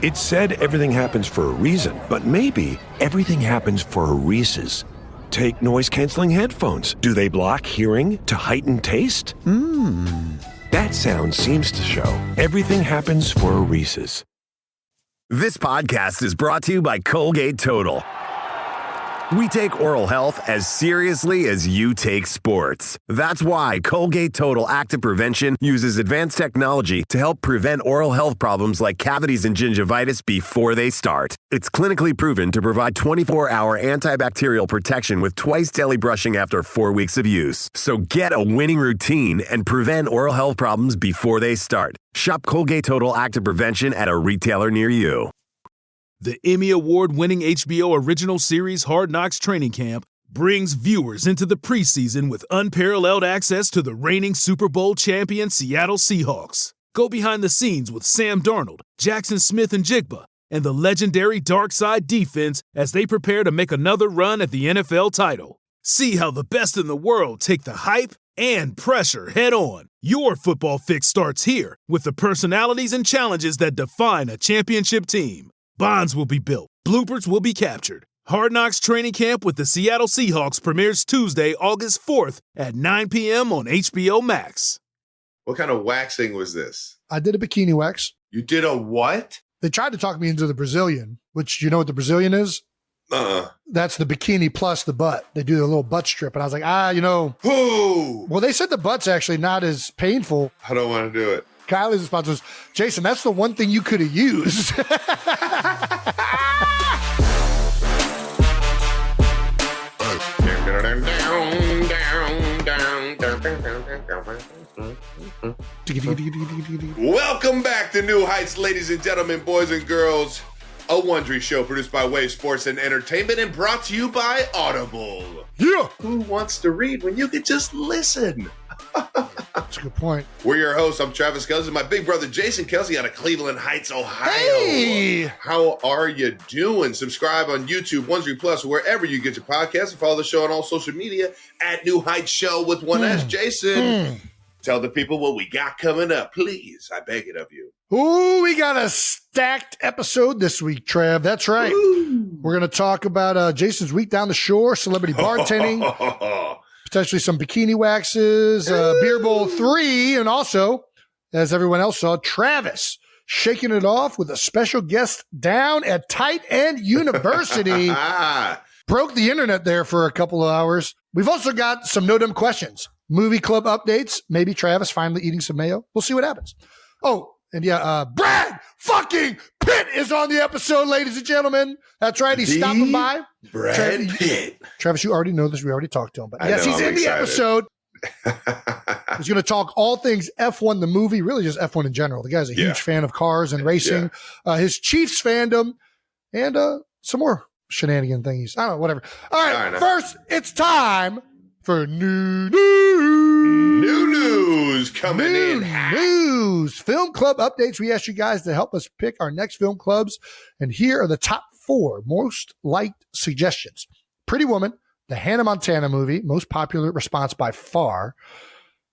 It said everything happens for a reason, but maybe everything happens for a Reese's. Take noise-canceling headphones. Do they block hearing to heighten taste? That sound seems to show everything happens for a Reese's. This podcast is brought to you by Colgate Total. We take oral health as seriously as you take sports. That's why Colgate Total Active Prevention uses advanced technology to help prevent oral health problems like cavities and gingivitis before they start. It's clinically proven to provide 24-hour antibacterial protection with twice daily brushing after 4 weeks of use. So get a winning routine and prevent oral health problems before they start. Shop Colgate Total Active Prevention at a retailer near you. The Emmy Award-winning HBO original series Hard Knocks Training Camp brings viewers into the preseason with unparalleled access to the reigning Super Bowl champion Seattle Seahawks. Go behind the scenes with Sam Darnold, Jackson Smith and Jigba, and the legendary Dark Side defense as they prepare to make another run at the NFL title. See how the best in the world take the hype and pressure head-on. Your football fix starts here with the personalities and challenges that define a championship team. Bonds will be built. Bloopers will be captured. Hard Knocks Training Camp with the Seattle Seahawks premieres Tuesday, August 4th at 9 p.m. on HBO Max. What kind of waxing was this? I did a bikini wax. You did a what? They tried to talk me into the Brazilian, which you know what the Brazilian is? That's the bikini plus the butt. They do a little butt strip. And I was like, Who? Well, they said the butt's actually not as painful. I don't want to do it. Kylie's response was, Jason, that's the one thing you could have used. Welcome back to New Heights, ladies and gentlemen, boys and girls. A Wondery show produced by Wave Sports and Entertainment and brought to you by Audible. Yeah. Who wants to read when you can just listen? That's a good point. We're your hosts. I'm Travis Kelsey. My big brother Jason Kelsey out of Cleveland Heights, Ohio. Hey! How are you doing? Subscribe on YouTube, Wondery Plus, wherever you get your podcasts, and follow the show on all social media at New Heights Show with one S. Jason, tell the people what we got coming up, please. I beg it of you. Ooh, we got a stacked episode this week, Trav. That's right. Ooh. We're going to talk about Jason's week down the shore, celebrity bartending. Potentially some bikini waxes, Beer Bowl 3, and also, as everyone else saw, Travis shaking it off with a special guest down at Tight End University. Broke the internet there for a couple of hours. We've also got some no-dumb questions, movie club updates, maybe Travis finally eating some mayo. We'll see what happens. Oh, and yeah, Brad fucking Pitt is on the episode, ladies and gentlemen. That's right. He's stopping by. Brad Pitt. Travis, you already know this. We already talked to him. But yes, he's I'm in the episode. He's going to talk all things F1, the movie, really just F1 in general. The guy's a huge fan of cars and racing. His Chiefs fandom, and some more shenanigan thingies. I don't know, whatever. All right, first, it's time for new news coming in. News. Film club updates. We asked you guys to help us pick our next film clubs. And here are the top 4 most liked suggestions. Pretty Woman, the Hannah Montana movie, most popular response by far.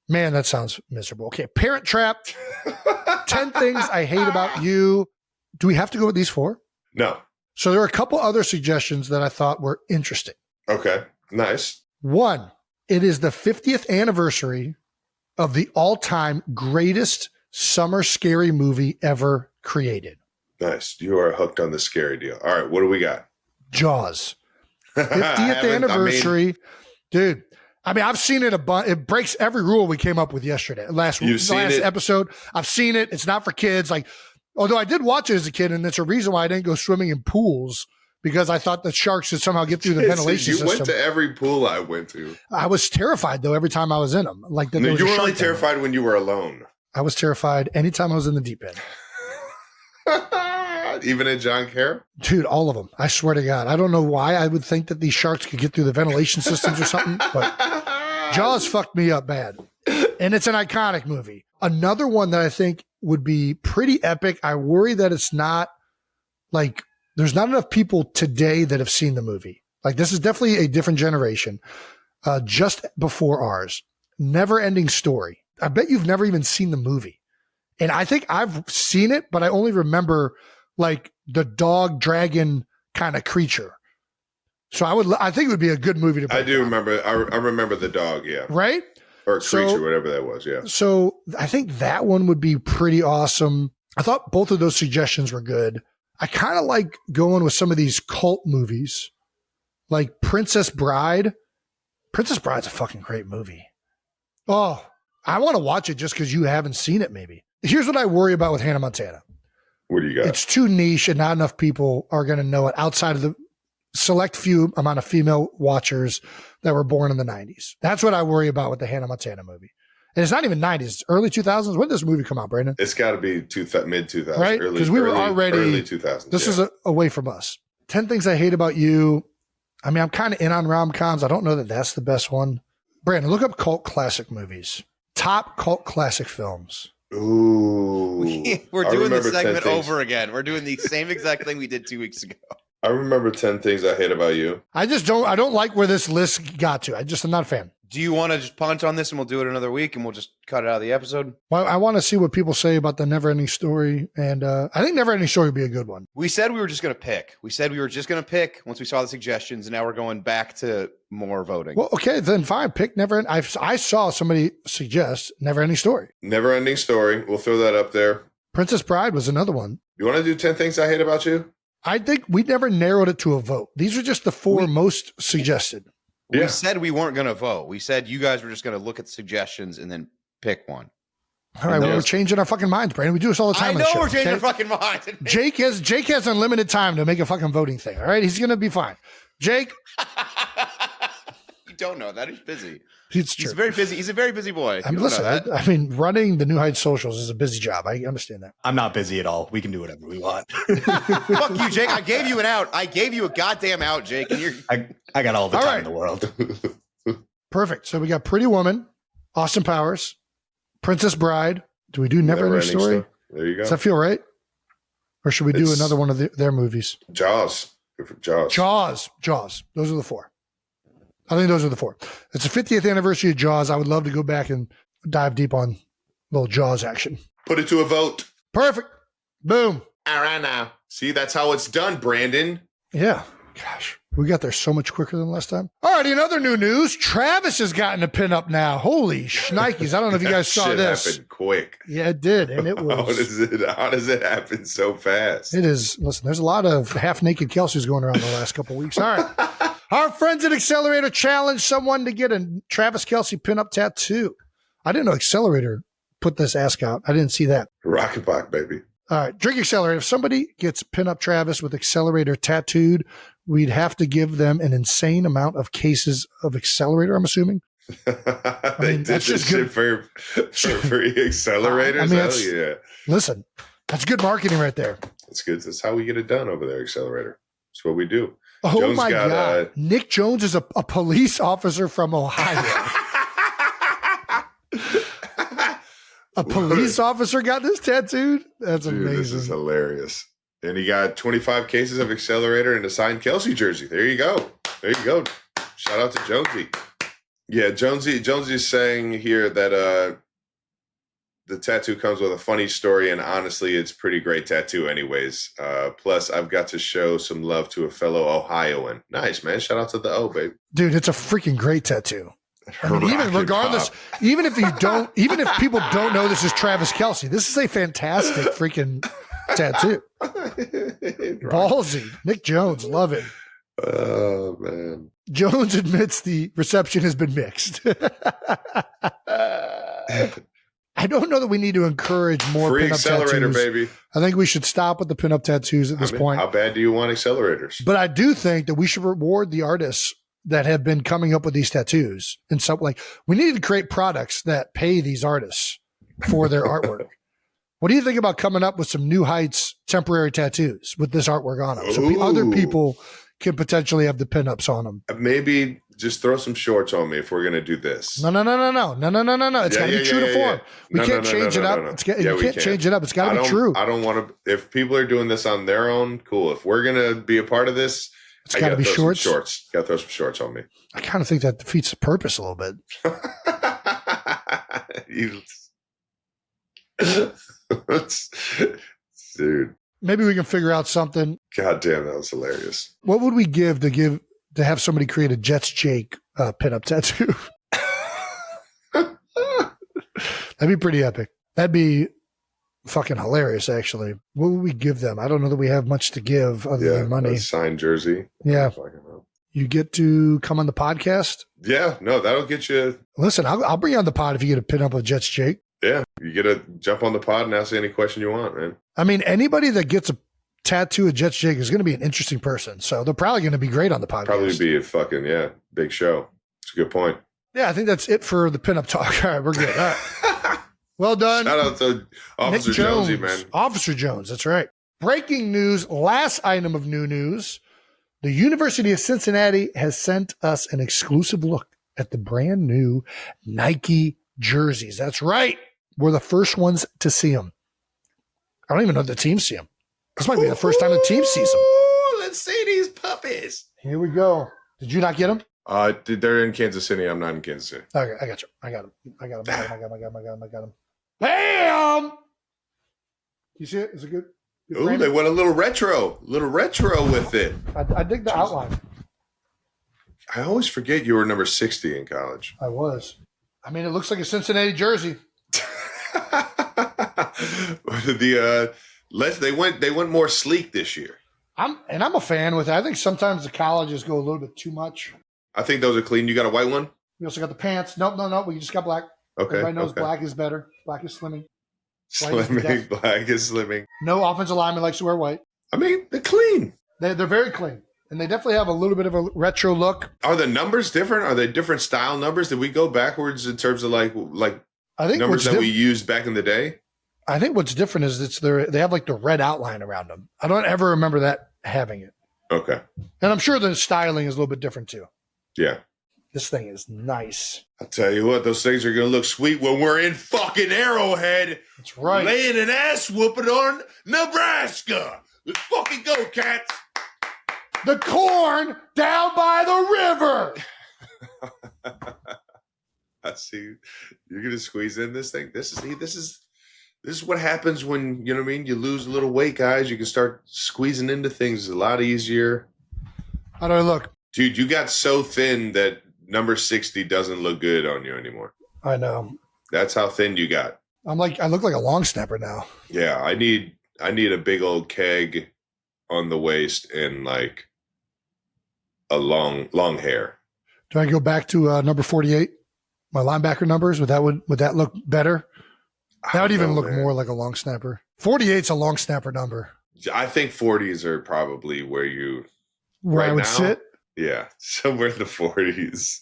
Man, that sounds miserable. Okay, Parent Trap, 10 Things I Hate About You. Do we have to go with these 4? No. So there are a couple other suggestions that I thought were interesting. Okay, nice. 1, it is the 50th anniversary of the all-time greatest summer scary movie ever created. Nice. You are hooked on the scary deal. All right, what do we got? Jaws. 50th anniversary. Dude, I mean, I've seen it a bunch. It breaks every rule we came up with yesterday. Last episode. I've seen it. It's not for kids. Like, although I did watch it as a kid, and it's a reason why I didn't go swimming in pools, because I thought the sharks would somehow get through the ventilation system. You went to every pool I went to. I was terrified, though, every time I was in them. Like, you were only terrified when you were alone. I was terrified anytime I was in the deep end. Even in John Kerr? Dude, all of them. I swear to God. I don't know why I would think that these sharks could get through the ventilation systems or something, but Jaws fucked me up bad. And it's an iconic movie. Another one that I think would be pretty epic. I worry that it's not like, there's not enough people today that have seen the movie. Like, this is definitely a different generation. Just before ours. Never Ending Story. I bet you've never even seen the movie. And I think I've seen it, but I only remember like the dog dragon kind of creature. So I think it would be a good movie to break I do down. remember. I remember the dog. Yeah. Right? Or creature, whatever that was. Yeah. So I think that one would be pretty awesome. I thought both of those suggestions were good. I kind of like going with some of these cult movies, like Princess Bride. Princess Bride's a fucking great movie. Oh, I want to watch it just because you haven't seen it, maybe. Here's what I worry about with Hannah Montana. What do you got? It's too niche and not enough people are going to know it outside of the select few amount of female watchers that were born in the 90s. That's what I worry about with the Hannah Montana movie. And it's not even 90s, it's early 2000s. When did this movie come out, Brandon? It's got to be mid 2000s. Right? Because we were already early 2000s. This is away from us. 10 Things I Hate About You. I mean, I'm kind of in on rom-coms. I don't know that that's the best one. Brandon, look up cult classic movies. Top cult classic films. Ooh. We're doing this segment over again. We're doing the same exact thing we did 2 weeks ago. I remember 10 Things I Hate About You. I don't like where this list got to. I'm not a fan. Do you want to just punt on this and we'll do it another week and we'll just cut it out of the episode? Well, I want to see what people say about the Neverending Story. And I think Neverending Story would be a good one. We said we were just going to pick. We said we were just going to pick once we saw the suggestions. And now we're going back to more voting. Well, okay, then fine. Pick Neverending. I saw somebody suggest Neverending Story. Neverending Story. We'll throw that up there. Princess Bride was another one. You want to do 10 Things I Hate About You? I think we never narrowed it to a vote. These are just the four most suggested. We said we weren't going to vote. We said you guys were just going to look at the suggestions and then pick one. All right, well, we're changing our fucking minds, Brandon. We do this all the time. I know we're changing our fucking minds. Jake has unlimited time to make a fucking voting thing. All right, he's going to be fine. Jake. You don't know that. He's busy. It's true. He's very busy. He's a very busy boy. Listen, I mean, running the New Heights socials is a busy job. I understand that. I'm not busy at all. We can do whatever we want. Fuck you, Jake. I gave you an out. I gave you a goddamn out, Jake. And I got all the time in the world. Perfect. So we got Pretty Woman, Austin Powers, Princess Bride. Do we do Neverending Story? There you go. Does that feel right? Or should we do another one of their movies? Jaws. Jaws. Those are the four. I think those are the four. It's the 50th anniversary of Jaws. I would love to go back and dive deep on little Jaws action. Put it to a vote. Perfect. Boom. All right now. See, that's how it's done, Brandon. Yeah. Gosh, we got there so much quicker than last time. All right, in other new news, Travis has gotten a pinup now. Holy shnikes. I don't know if you guys saw this. It happened quick. Yeah, it did. And it was. How does it happen so fast? It is. Listen, there's a lot of half-naked Kelseys going around the last couple of weeks. All right. Our friends at Accelerator challenged someone to get a Travis Kelce pinup tattoo. I didn't know Accelerator put this ask out. I didn't see that. Rocket Block, baby. All right. Drink Accelerator. If somebody gets pinup Travis with Accelerator tattooed, we'd have to give them an insane amount of cases of Accelerator, I'm assuming. I mean, that's just good for accelerators. Hell yeah. Listen, that's good marketing right there. That's good. That's how we get it done over there, Accelerator. That's what we do. Oh, Jones my God. Nick Jones is a police officer from Ohio. A police officer got this tattooed? That's amazing. This is hilarious. And he got 25 cases of Accelerator and a signed Kelce jersey. There you go. Shout out to Jonesy. Yeah, Jonesy's saying here that the tattoo comes with a funny story, and honestly, it's pretty great tattoo anyways. Plus, I've got to show some love to a fellow Ohioan. Nice, man. Shout out to the O, babe. Dude, it's a freaking great tattoo. I mean, even regardless, even if people don't know this is Travis Kelce, this is a fantastic freaking tattoo. Ballsy. Nick Jones, love it. Oh, man. Jones admits the reception has been mixed. I don't know that we need to encourage more free pinup Accelerator, tattoos. baby. I think we should stop with the pinup tattoos at this point. How bad do you want accelerators? But I do think that we should reward the artists that have been coming up with these tattoos. And so, like, we need to create products that pay these artists for their artwork. What do you think about coming up with some New Heights temporary tattoos with this artwork on them? So other people can potentially have the pinups on them. Maybe just throw some shorts on me if we're going to do this. No. It's got to be true to form. We can't change it up. You can't change it up. It's got to be true. I don't want to. If people are doing this on their own, cool. If we're going to be a part of this, it's got to be shorts. Got to throw some shorts on me. I kind of think that defeats the purpose a little bit. Dude. Maybe we can figure out something. God damn, that was hilarious. What would we give to have somebody create a Jets Jake pinup tattoo? That'd be pretty epic. That'd be fucking hilarious, actually. What would we give them? I don't know that we have much to give other than money. A signed jersey. Yeah. You get to come on the podcast? Yeah, no, that'll get you. Listen, I'll bring you on the pod if you get a pin up with Jets Jake. Yeah, you get to jump on the pod and ask any question you want, man. I mean, anybody that gets a tattoo of Jets Jake is going to be an interesting person. So they're probably going to be great on the podcast. Probably be a fucking, big show. It's a good point. Yeah, I think that's it for the pinup talk. All right, we're good. All right. Well done. Shout out to Officer Jonesy, man. Officer Jones, that's right. Breaking news, last item of new news. The University of Cincinnati has sent us an exclusive look at the brand new Nike jerseys. That's right. We're the first ones to see them. I don't even know if the team see them. This might be the first time the team sees them. Let's see these puppies. Here we go. Did you not get them? They're in Kansas City. I'm not in Kansas City. Okay, I got you. I got them. Bam! You see it? Is it good? Ooh, they went a little retro with it. I dig the outline. I always forget you were number 60 in college. I was. I mean, it looks like a Cincinnati jersey. They went more sleek this year. I'm a fan with it. I think sometimes the colleges go a little bit too much. I think those are clean. You got a white one? We also got the pants. No. We just got black. Okay. Everybody knows black is better. Black is slimming. Black is slimming. No offensive lineman likes to wear white. I mean, they're clean. They're very clean. And they definitely have a little bit of a retro look. Are the numbers different? Are they different style numbers? Did we go backwards in terms of like I think numbers that we used back in the day? I think what's different is they have like the red outline around them. I don't ever remember that having it. Okay. And I'm sure the styling is a little bit different too. Yeah. This thing is nice. I'll tell you what, those things are going to look sweet when we're in fucking Arrowhead. That's right. Laying an ass whooping on Nebraska. Let's fucking go, Cats. The corn down by the river. I see. You're going to squeeze in this thing. This is what happens when, you know what I mean, you lose a little weight, guys. You can start squeezing into things a lot easier. How do I look? Dude, you got so thin that number 60 doesn't look good on you anymore. I know. That's how thin you got. I look like a long snapper now. Yeah, I need a big old keg on the waist and like a long hair. Do I go back to number 48? My linebacker numbers? Would that look better? That would even look more like a long snapper. 48's a long snapper number. I think 40s are probably where I would sit. Yeah, somewhere in the 40s.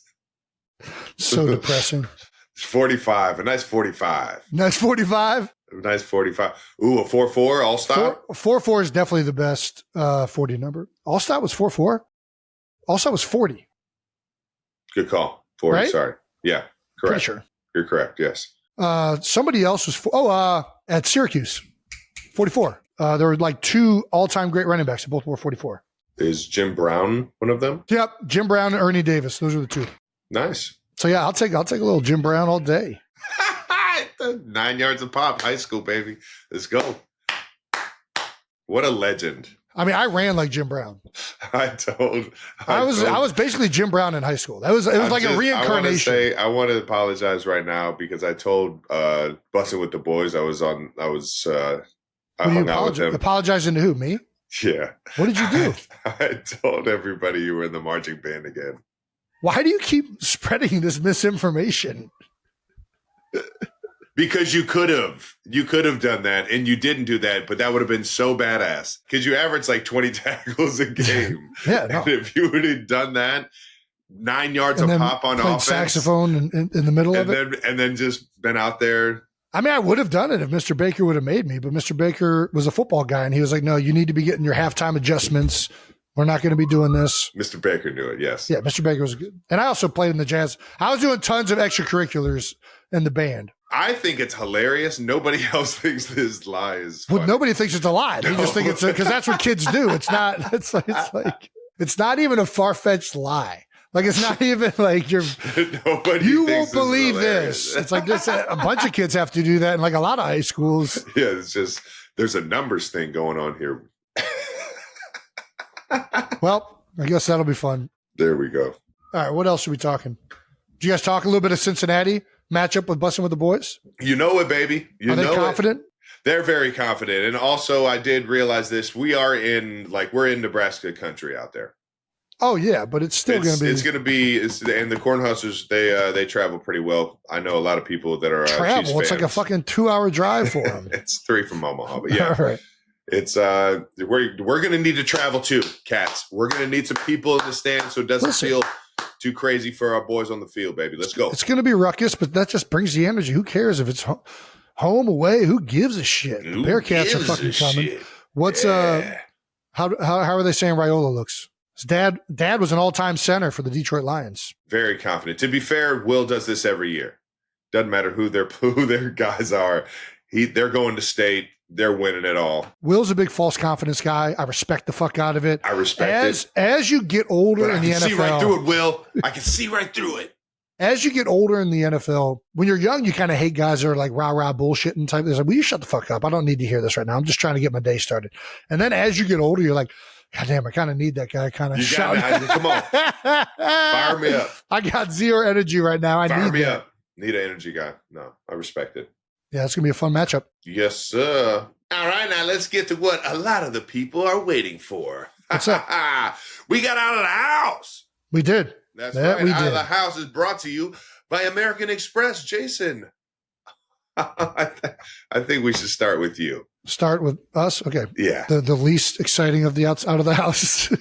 So depressing. 45, a nice 45. Nice 45? A nice 45. Ooh, a 4-4 all-star? 4-4 is definitely the best 40 number. All-star was 4-4? All-star was 40. Good call. 40, right? Sorry. Yeah, correct. Pretty sure. You're correct, yes. Somebody else was, at Syracuse, 44. There were like two all-time great running backs. They both wore 44. Is Jim Brown one of them? Yep, Jim Brown and Ernie Davis. Those are the two. Nice. So yeah, I'll take a little Jim Brown all day. 9 yards a pop, high school, baby. Let's go. What a legend. I mean, I ran like Jim Brown. I was basically Jim Brown in high school. It was like a reincarnation. I want to apologize right now because I told Bussin' with the Boys I hung out with them. Apologizing to who? Me? Yeah. What did you do? I told everybody you were in the marching band again. Why do you keep spreading this misinformation? Because you could have done that, and you didn't do that, but that would have been so badass. Because you average like 20 tackles a game. Yeah, no. And if you would have done that, 9 yards of pop on offense, saxophone in the middle of it, and then just been out there. I mean, I would have done it if Mr. Baker would have made me, but Mr. Baker was a football guy, and he was like, "No, you need to be getting your halftime adjustments. We're not going to be doing this." Mr. Baker knew it, yes. Yeah, Mr. Baker was good. And I also played in the jazz. I was doing tons of extracurriculars in the band. I think it's hilarious. Nobody else thinks this lie is funny. Well, nobody thinks it's a lie. They just think it's because that's what kids do. It's not. It's not even a far-fetched lie. Like, it's not even like you won't believe this. It's like this. A bunch of kids have to do that in like a lot of high schools. Yeah, it's just There's a numbers thing going on here. Well, I guess that'll be fun. There we go. All right, what else are we talking? Did you guys talk a little bit of Cincinnati matchup with Bussin' with the Boys? You know it, baby. You Are they know confident? it. They're very confident. And also, I did realize this. We're in Nebraska country out there. Oh, yeah, but it's still going to be. It's going to be, and the Cornhuskers, they travel pretty well. I know a lot of people that are travel. Chiefs It's like a fucking 2-hour drive for them. It's 3 from Omaha, but yeah. All right. It's we're going to need to travel too, Cats. We're going to need some people in the stand so it doesn't feel too crazy for our boys on the field, baby. Let's go. It's going to be ruckus, but that just brings the energy. Who cares if it's home, away? Who gives a shit? The Bearcats are fucking coming. Shit. What's how are they saying Raiola looks? His dad was an all-time center for the Detroit Lions. Very confident. To be fair, Will does this every year. Doesn't matter who their guys are. They're going to state. They're winning it all. Will's a big false confidence guy. I respect the fuck out of it. I respect it. As you get older in the NFL. I can see right through it, Will. I can see right through it. As you get older in the NFL, when you're young, you kind of hate guys that are like rah-rah bullshitting type. It's like, will you shut the fuck up? I don't need to hear this right now. I'm just trying to get my day started. And then as you get older, you're like, God damn, I kind of need that guy kind of shouting. Come on. Fire me up. I got zero energy right now. Fire me up. Need an energy guy. No, I respect it. Yeah, it's going to be a fun matchup. Yes, sir. All right, now let's get to what a lot of the people are waiting for. What's up? We got out of the house. We did. That's right. Out of the house is brought to you by American Express. Jason, I think we should start with you. Start with us? Okay. Yeah. The least exciting of the out of the house.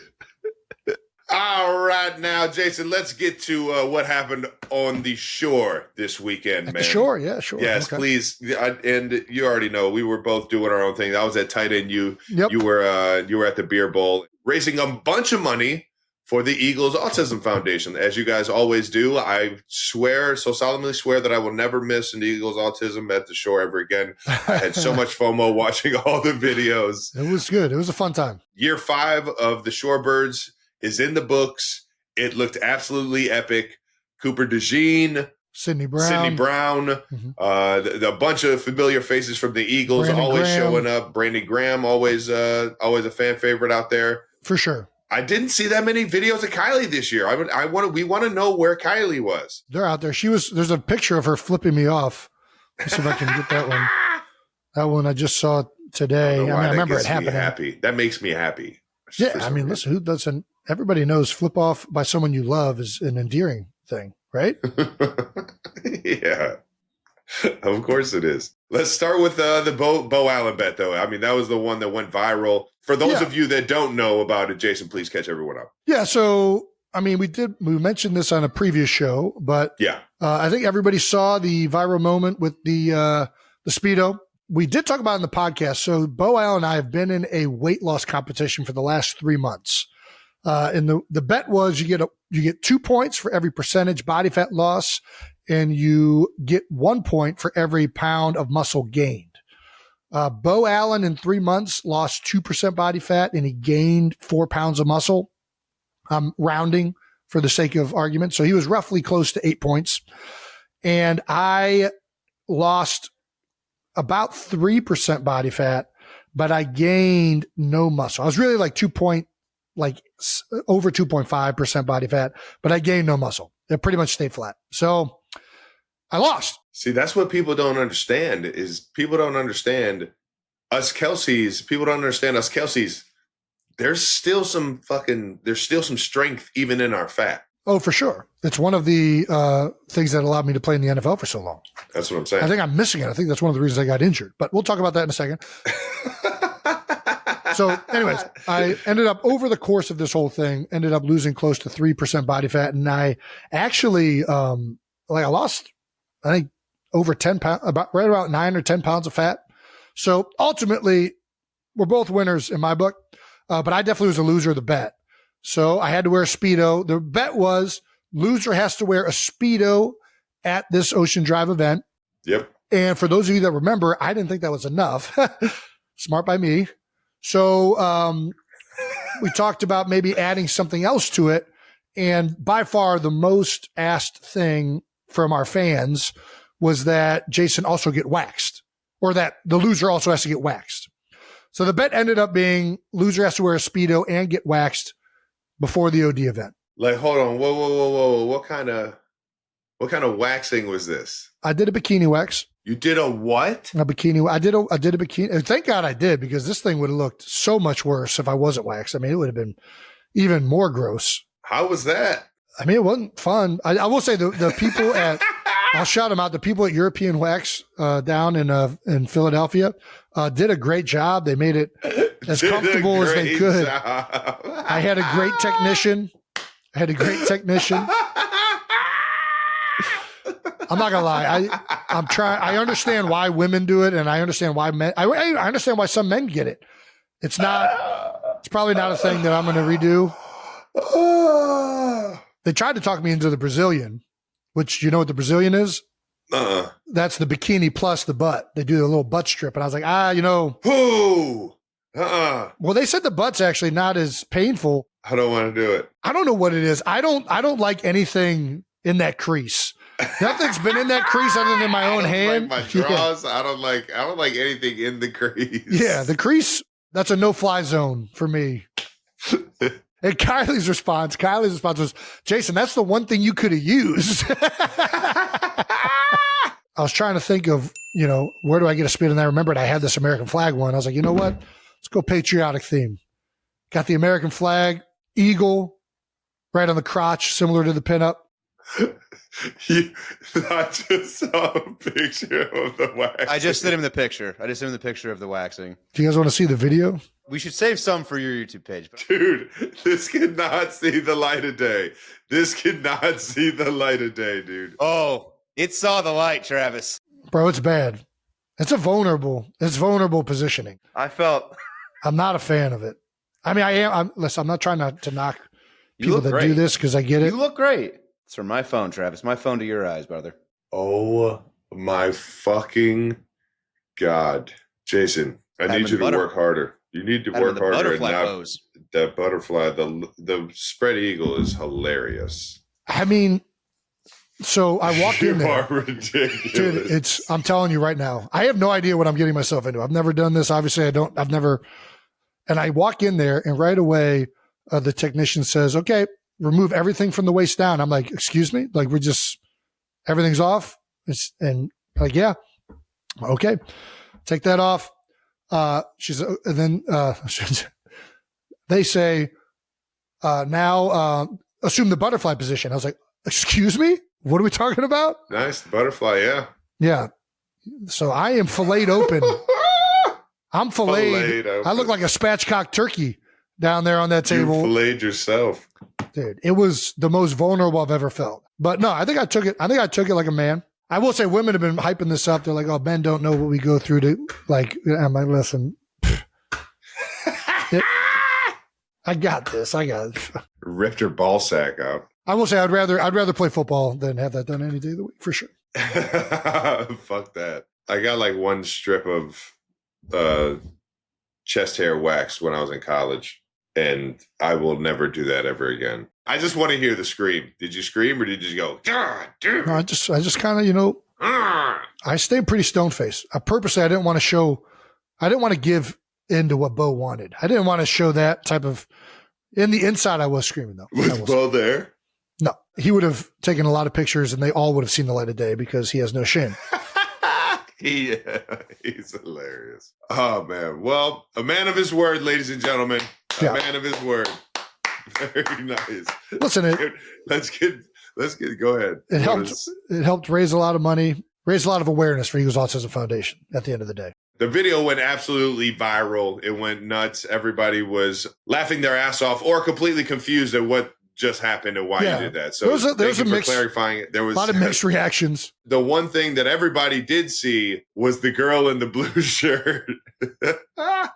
All right, now, Jason, let's get to what happened on the shore this weekend, man. Sure, yeah, sure. Yes, okay. Please. And you already know we were both doing our own thing. I was at tight end. You were at the beer bowl, raising a bunch of money for the Eagles Autism Foundation, as you guys always do. I solemnly swear that I will never miss an Eagles Autism at the shore ever again. I had so much FOMO watching all the videos. It was good. It was a fun time. Year 5 of the Shorebirds is in the books. It looked absolutely epic. Cooper DeJean, Sidney Brown, a bunch of familiar faces from the Eagles Brandon always Graham. showing up. Brandon Graham, always a fan favorite out there. For sure. I didn't see that many videos of Kylie this year. We want to know where Kylie was. They're out there. There's a picture of her flipping me off. Let's see if I can get that one. That one I just saw today. I remember it happening. That makes me happy. Yeah, I mean, listen, who doesn't? Everybody knows flip off by someone you love is an endearing thing, right? Yeah, of course it is. Let's start with the Bo Allen bet, though. I mean, that was the one that went viral. For those of you that don't know about it, Jason, please catch everyone up. Yeah, so I mean, we mentioned this on a previous show, but yeah, I think everybody saw the viral moment with the Speedo. We did talk about it in the podcast. So Bo Allen and I have been in a weight loss competition for the last 3 months. And the bet was you get 2 points for every percentage body fat loss, and you get 1 point for every pound of muscle gained. Bo Allen in 3 months lost 2% body fat, and he gained 4 pounds of muscle. I'm rounding for the sake of argument. So he was roughly close to 8 points. And I lost about 3% body fat, but I gained no muscle. I was really like over 2.5% body fat, but I gained no muscle. It pretty much stayed flat. So I lost. See, that's what people don't understand is people don't understand us Kelseys. People don't understand us Kelseys. There's still some strength even in our fat. Oh, for sure. It's one of the things that allowed me to play in the NFL for so long. That's what I'm saying. I think I'm missing it. I think that's one of the reasons I got injured, but we'll talk about that in a second. So anyways, I ended up over the course of this whole thing, ended up losing close to 3% body fat. And I actually, I lost, I think over 10 pounds, right about 9 or 10 pounds of fat. So ultimately we're both winners in my book. But I definitely was a loser of the bet. So I had to wear a Speedo. The bet was loser has to wear a Speedo at this Ocean Drive event. Yep. And for those of you that remember, I didn't think that was enough. Smart by me. So we talked about maybe adding something else to it. And by far the most asked thing from our fans was that Jason also get waxed, or that the loser also has to get waxed. So the bet ended up being loser has to wear a Speedo and get waxed before the OD event. Like, hold on. Whoa. What kind of waxing was this? I did a bikini wax. You did a what? A bikini. I did a bikini. Thank God I did, because this thing would have looked so much worse if I wasn't waxed. I mean, it would have been even more gross. How was that? I mean, it wasn't fun. I will say the people at, I'll shout them out. The people at European Wax down in Philadelphia did a great job. They made it as comfortable as they could. I had a great technician. I'm not gonna lie. I'm trying. I understand why women do it, and I understand why men. I understand why some men get it. It's probably not a thing that I'm gonna redo. They tried to talk me into the Brazilian, which, you know what the Brazilian is? That's the bikini plus the butt. They do a little butt strip, and I was like, Well, they said the butt's actually not as painful. I don't want to do it. I don't know what it is. I don't like anything in that crease. Nothing's been in that crease other than my own hand. Like my draws. Yeah. I don't like anything in the crease. Yeah, the crease, that's a no-fly zone for me. And Kylie's response was, Jason, that's the one thing you could have used. I was trying to think of, where do I get a spin? And I remembered I had this American flag one. I was like, you know what? Let's go patriotic theme. Got the American flag, eagle, right on the crotch, similar to the pinup. I just saw a picture of the waxing. I just sent him the picture. Of the waxing. Do you guys want to see the video? We should save some for your YouTube page. Dude, this could not see the light of day. Dude. Oh, it saw the light, Travis. Bro, it's bad. It's vulnerable positioning. I'm not a fan of it. I mean, I'm not trying to knock people that do this, because I get it. You look great. It's from my phone, Travis. My phone to your eyes, brother. Oh my fucking God. Jason, I need you to work harder. You need to work harder. Butterfly pose. That butterfly, the spread eagle is hilarious. I mean, so I walked in there. You are ridiculous. Dude, I'm telling you right now, I have no idea what I'm getting myself into. I've never done this. Obviously, and I walk in there, and right away, the technician says, okay, remove everything from the waist down. I'm like, excuse me? Like, everything's off? And like, yeah. Okay. Take that off. They say, now assume the butterfly position. I was like, excuse me? What are we talking about? Nice. Butterfly. Yeah. Yeah. So I am filleted open. I'm filleted. I look like a spatchcock turkey down there on that table. You filleted yourself. Dude, it was the most vulnerable I've ever felt. But no, I think I took it like a man. I will say women have been hyping this up. They're like, oh, men don't know what we go through to, like, I'm like, listen. I got this. Ripped her ball sack out. I will say I'd rather play football than have that done any day of the week, for sure. Fuck that. I got like one strip of chest hair waxed when I was in college, and I will never do that ever again. I just want to hear the scream. Did you scream, or did you just go, God, dude? No, I just kind of, I stayed pretty stone faced. I didn't want to give into what Bo wanted. I didn't want to show that type of, in the inside, I was screaming though. Was Bo there? No, he would have taken a lot of pictures, and they all would have seen the light of day, because he has no shame. Yeah, he's hilarious. Oh man. Well, a man of his word, ladies and gentlemen. A man of his word. Very nice. Listen, let's get go ahead. It helped raise a lot of money, raise a lot of awareness for Eagles Autism Foundation at the end of the day. The video went absolutely viral. It went nuts. Everybody was laughing their ass off or completely confused at what just happened and why you did that. So there's a mix, clarifying it. There was a lot of mixed reactions. The one thing that everybody did see was the girl in the blue shirt. I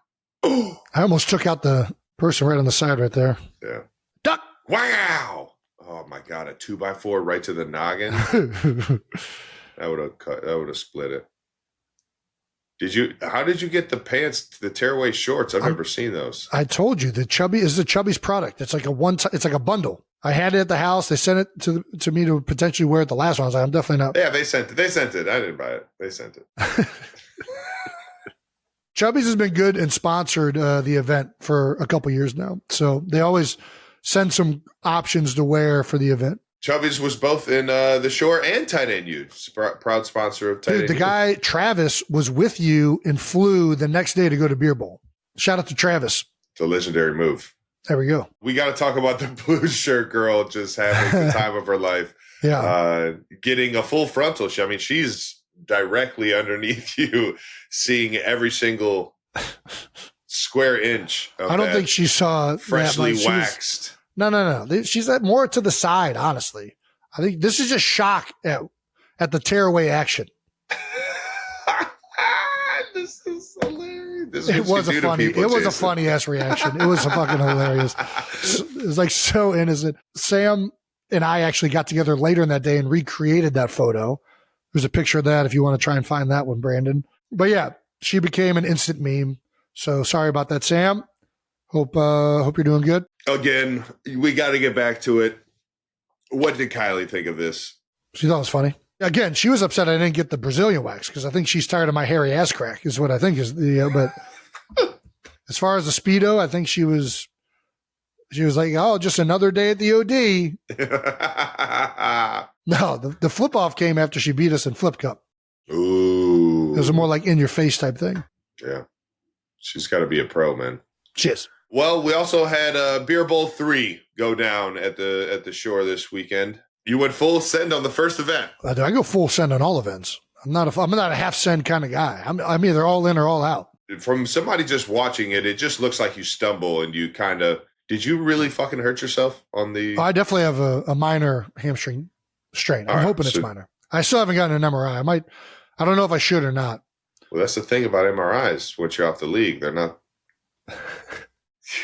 almost took out the person right on the side right there. Yeah. Duck. Wow. Oh my God. A 2x4 right to the noggin. That would have split it. How did you get the pants, the tearaway shorts? I've never seen those. I told you the Chubby's product. It's like it's like a bundle. I had it at the house. They sent it to me to potentially wear it the last one. I was like, I'm definitely not. Yeah, they sent it. I didn't buy it. They sent it. Chubby's has been good and sponsored the event for a couple years now. So they always send some options to wear for the event. Chubby's was both in the Shore and Tight End U. Proud sponsor of Tight End U. The guy, Travis, was with you and flew the next day to go to Beer Bowl. Shout out to Travis. The legendary move. There we go. We got to talk about the blue shirt girl just having the time of her life. Yeah. Getting a full frontal shot. I mean, she's directly underneath you, seeing every single square inch. Of I don't think she saw freshly that, waxed. No. She's more to the side, honestly. I think this is just shock at the tearaway action. This is hilarious. It was a funny ass reaction. It was fucking hilarious. It was like so innocent. Sam and I actually got together later in that day and recreated that photo. There's a picture of that if you want to try and find that one, Brandon. But yeah, she became an instant meme. So sorry about that, Sam. Hope you're doing good. Again, we got to get back to it. What did Kylie think of this? She thought it was funny. Again, she was upset I didn't get the Brazilian wax because I think she's tired of my hairy ass crack is what I think is the, but as far as the Speedo, I think she was like, oh, just another day at the OD. No, the flip off came after she beat us in Flip Cup. Ooh. It was a more like in your face type thing. Yeah. She's got to be a pro, man. She is. Well, we also had Beer Bowl 3 go down at the Shore this weekend. You went full send on the first event. I go full send on all events. I'm not a half send kind of guy. I'm either all in or all out. From somebody just watching it, it just looks like you stumble and you kind of. Did you really fucking hurt yourself on the? I definitely have a minor hamstring strain. I'm hoping it's minor. I still haven't gotten an MRI. I don't know if I should or not. Well, that's the thing about MRIs. Once you're off the league, they're not.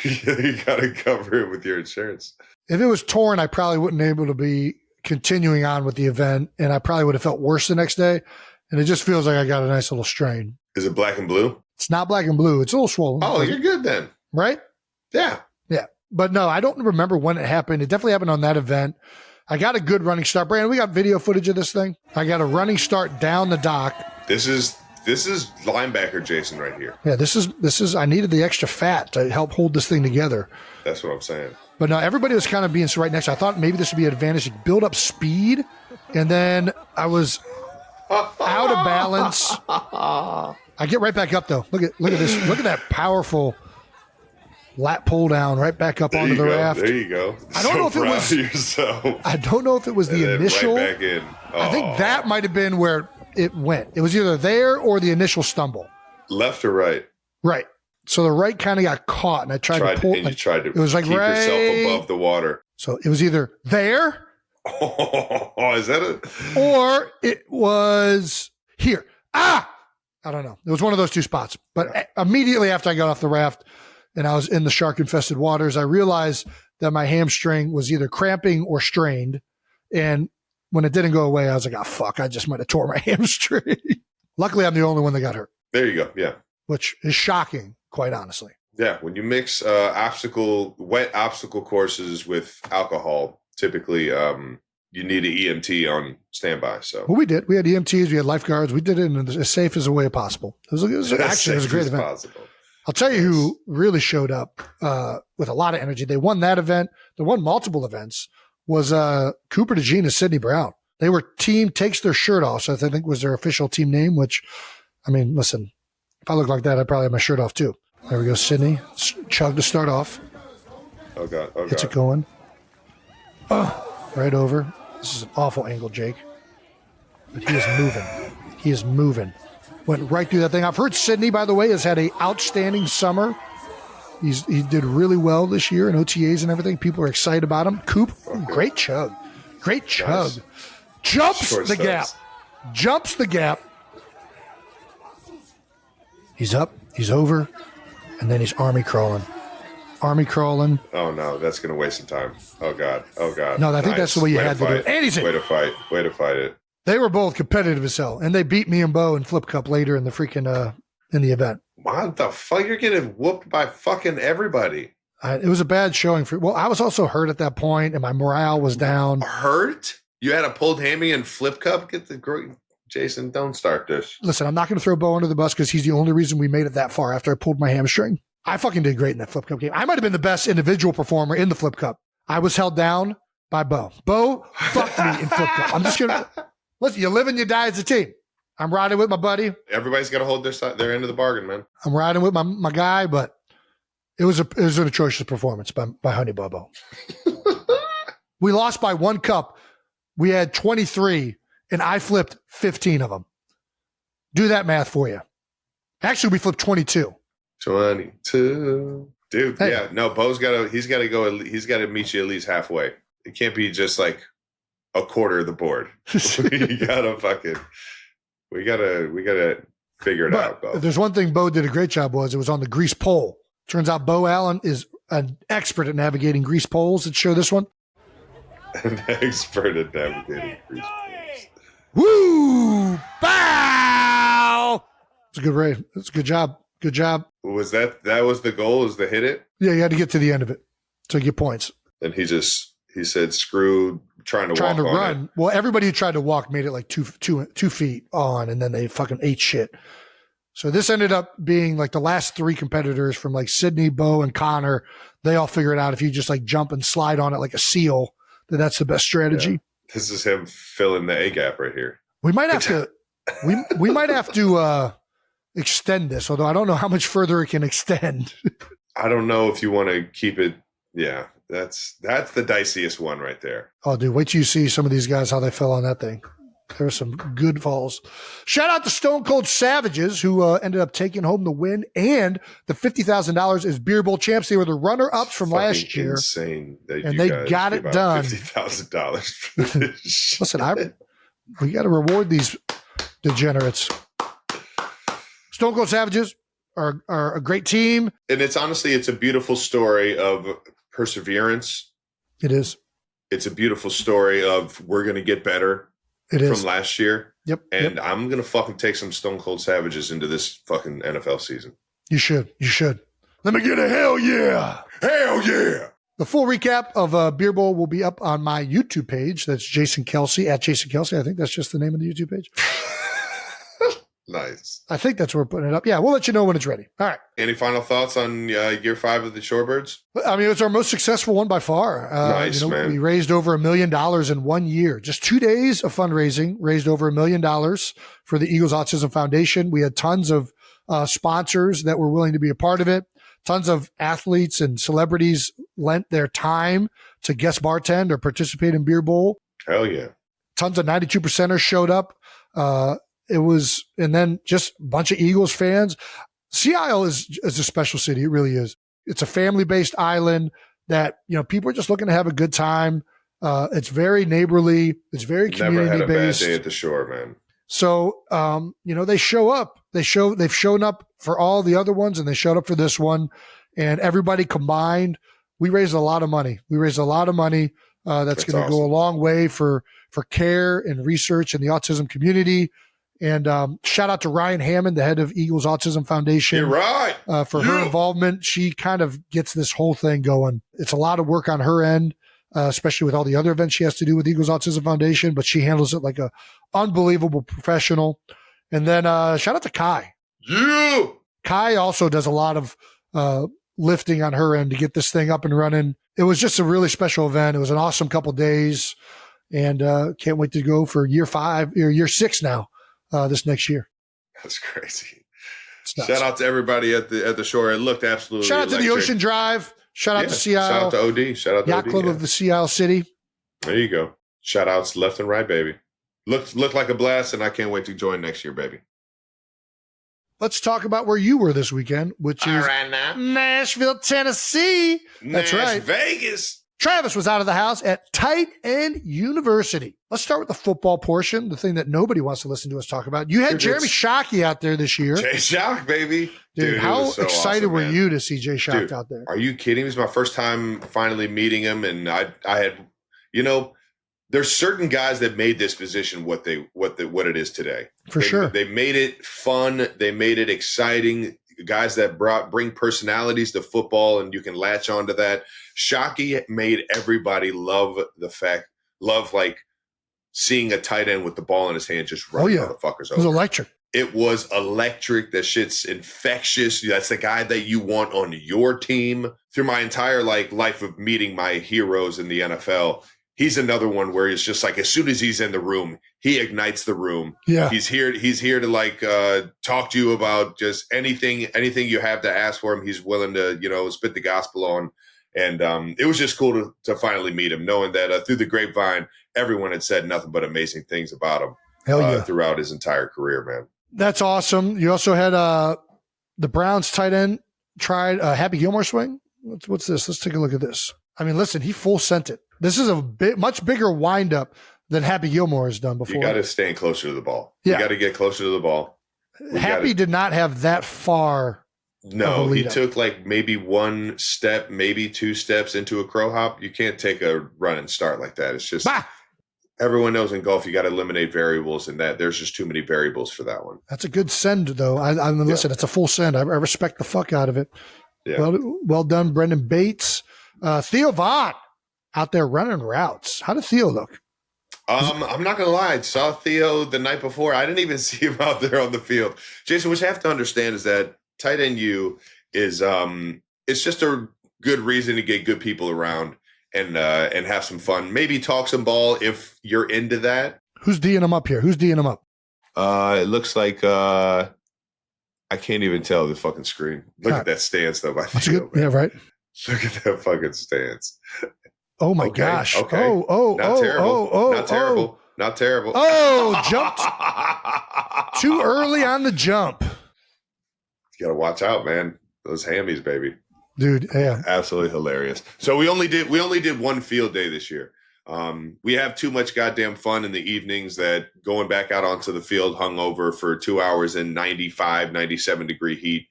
You got to cover it with your insurance. If it was torn, I probably wouldn't be able to be continuing on with the event, and I probably would have felt worse the next day. And it just feels like I got a nice little strain. Is it black and blue? It's not black and blue. It's a little swollen. Oh, you're good then. Right? Yeah. Yeah. But no, I don't remember when it happened. It definitely happened on that event. I got a good running start. Brandon, we got video footage of this thing. I got a running start down the dock. This is linebacker Jason right here. Yeah, this is I needed the extra fat to help hold this thing together. That's what I'm saying. But no, everybody was kind of being right next. I thought maybe this would be an advantage to build up speed. And then I was out of balance. I get right back up though. Look at this. Look at that powerful lat pull down right back up onto the raft. There you go. I don't know if it was yourself. I don't know if it was the initial. Right back in. Oh. I think that might have been where it went. It was either there or the initial stumble. Left or right? Right. So the right kind of got caught, and I tried to pull. And you tried to. It was like keep right, yourself above the water. So it was either there. Oh, is that it? Or it was here. I don't know. It was one of those two spots. But immediately after I got off the raft and I was in the shark-infested waters, I realized that my hamstring was either cramping or strained. And when it didn't go away, I was like, oh, fuck, I just might have tore my hamstring. Luckily, I'm the only one that got hurt. There you go. Yeah. Which is shocking, quite honestly. Yeah. When you mix wet obstacle courses with alcohol, typically you need an EMT on standby. So well, we did. We had EMTs, we had lifeguards. We did it in as safe as a way possible. It was actually a great event. Possible. I'll tell you who really showed up with a lot of energy. They won that event. They won multiple events. Was Cooper DeJean and Sydney Brown. They were team takes their shirt off, so I think was their official team name, which, I mean, listen, if I look like that, I'd probably have my shirt off too. There we go, Sydney. Chug to start off. Oh, God. Oh, God. Gets it going. Oh, right over. This is an awful angle, Jake. But he is moving. He is moving. Went right through that thing. I've heard Sydney, by the way, has had an outstanding summer. He did really well this year in OTAs and everything. People are excited about him. Coop, great chug. Great chug. Nice. Jumps the gap. Jumps the gap. He's up. He's over. And then he's army crawling. Army crawling. Oh, no. That's going to waste some time. Oh, God. Oh, God. No, I think that's the way you had to do it. And he's in. Way to fight. Way to fight it. They were both competitive as hell. And they beat me and Bo in Flip Cup later in the freaking in the event. What the fuck? You're getting whooped by fucking everybody. It was a bad showing for. Well, I was also hurt at that point, and my morale was down. Hurt? You had a pulled hammy and Flip Cup? Jason, don't start this. Listen, I'm not going to throw Bo under the bus because he's the only reason we made it that far after I pulled my hamstring. I fucking did great in that Flip Cup game. I might have been the best individual performer in the Flip Cup. I was held down by Bo. Bo fucked me in Flip Cup. I'm just going to, listen, you live and you die as a team. I'm riding with my buddy. Everybody's got to hold their end of the bargain, man. I'm riding with my guy, but it was an atrocious performance by Honey Bobo. We lost by 1 cup. We had 23, and I flipped 15 of them. Do that math for you. Actually, we flipped 22. 22. Dude, Hey. yeah. No, Bo's he's got to meet you at least halfway. It can't be just like a quarter of the board. We gotta figure it out, Bo. If there's one thing Bo did a great job was it was on the grease pole. Turns out Bo Allen is an expert at navigating grease poles. Let's show this one. An expert at navigating grease poles. Woo! Bow! It's a good race. It's a good job. Good job. Was that was the goal, is to hit it? Yeah, you had to get to the end of it to get points. And he said, screw trying to walk on run. it. Well, everybody who tried to walk made it like 2 feet on, and then they fucking ate shit. So this ended up being like the last 3 competitors from like Sydney, Bo, and Connor. They all figured out if you just like jump and slide on it like a seal, that's the best strategy. Yeah. This is him filling the A gap right here. We might have to. We might have to extend this, although I don't know how much further it can extend. I don't know if you want to keep it. Yeah, that's the diciest one right there. Oh, dude, wait till you see some of these guys, how they fell on that thing. There were some good falls. Shout out to Stone Cold Savages, who ended up taking home the win and the $50,000 as Beer Bowl champs. They were the runner-ups from last year. Insane that and you they guys got it gave out done. $50,000 for this shit. Listen, we got to reward these degenerates. Stone Cold Savages are a great team. And it's a beautiful story of perseverance. It is. It's a beautiful story of we're going to get better. It is. From last year. Yep. And I'm going to fucking take some Stone Cold Savages into this fucking NFL season. You should. Let me get a hell yeah. Hell yeah. The full recap of Beer Bowl will be up on my YouTube page. That's Jason Kelsey, at Jason Kelsey. I think that's just the name of the YouTube page. Nice. I think that's where we're putting it up. Yeah, we'll let you know when it's ready. All right. Any final thoughts on year 5 of the Shorebirds? I mean, it's our most successful one by far. Nice, man. We raised over $1 million in 1 year. Just 2 days of fundraising, raised over $1 million for the Eagles Autism Foundation. We had tons of sponsors that were willing to be a part of it. Tons of athletes and celebrities lent their time to guest bartend or participate in Beer Bowl. Hell yeah. Tons of 92%ers showed up. And then just a bunch of Eagles fans. Sea Isle is a special city. It really is. It's a family-based island that, people are just looking to have a good time. It's very neighborly. It's very community-based. Never had a bad day at the shore, man. So, they show up. They've shown up for all the other ones, and they showed up for this one. And everybody combined, we raised a lot of money. That's going to go a long way for care and research in the autism community. And shout out to Ryan Hammond, the head of Eagles Autism Foundation. You're right. For her involvement. She kind of gets this whole thing going. It's a lot of work on her end, especially with all the other events she has to do with Eagles Autism Foundation, but she handles it like a unbelievable professional. And then shout out to Kai. Yeah. Kai also does a lot of lifting on her end to get this thing up and running. It was just a really special event. It was an awesome couple days, and can't wait to go for year 6 now. This next year. That's crazy. Shout out to everybody at the shore. It looked absolutely Shout out to the Ocean Drive. Shout out to Sea Isle. Shout out to OD. Shout out to Yacht OD, Club of the Sea Isle City. There you go. Shout outs left and right, baby. Looked like a blast, and I can't wait to join next year, baby. Let's talk about where you were this weekend, which is Nashville, Tennessee. That's right. Vegas. Travis was out of the house at Tight End University. Let's start with the football portion, the thing that nobody wants to listen to us talk about. You had Jeremy Shockey out there this year. Jay Shock, baby. Dude, how so excited were you to see Jay Shock out there? Are you kidding? It was my first time finally meeting him, and I had, there's certain guys that made this position what it is today. Sure. They made it fun. They made it exciting. Guys that bring personalities to football, and you can latch onto that. Shockey made everybody love seeing a tight end with the ball in his hand just run motherfuckers over. It was electric. It was electric. That shit's infectious. That's the guy that you want on your team. Through my entire life of meeting my heroes in the NFL, he's another one where it's just like as soon as he's in the room, he ignites the room. Yeah, he's here to talk to you about just anything you have to ask for him. He's willing to spit the gospel on. And it was just cool to finally meet him, knowing that through the grapevine, everyone had said nothing but amazing things about him throughout his entire career, man. That's awesome. You also had the Browns tight end tried a Happy Gilmore swing. What's this? Let's take a look at this. I mean, listen, he full sent it. This is a much bigger windup than Happy Gilmore has done before. You got to stand closer to the ball. Yeah. You got to get closer to the ball. Happy did not have that far. No, he took maybe one step, maybe two steps into a crow hop. You can't take a run and start like that. It's just everyone knows in golf you got to eliminate variables, and that there's just too many variables for that one. That's a good send, though. I mean, listen, it's a full send. I respect the fuck out of it. Yeah. Well done, Brendan Bates. Theo Vaughn out there running routes. How did Theo look? I'm not gonna lie. I saw Theo the night before. I didn't even see him out there on the field. Jason, what you have to understand is that tight end U is it's just a good reason to get good people around and have some fun. Maybe talk some ball if you're into that. Who's D'ing him up here? Who's D'ing him up? It looks like I can't even tell the fucking screen. Look at that stance though. That's good. Yeah, right. Look at that fucking stance. Oh my gosh. Okay. Not terrible. Not terrible. Not terrible. Oh, jumped too early on the jump. You got to watch out, man. Those hammies, baby. Dude, yeah. Absolutely hilarious. So we only did one field day this year. We have too much goddamn fun in the evenings that going back out onto the field hungover for 2 hours in 95, 97 degree heat.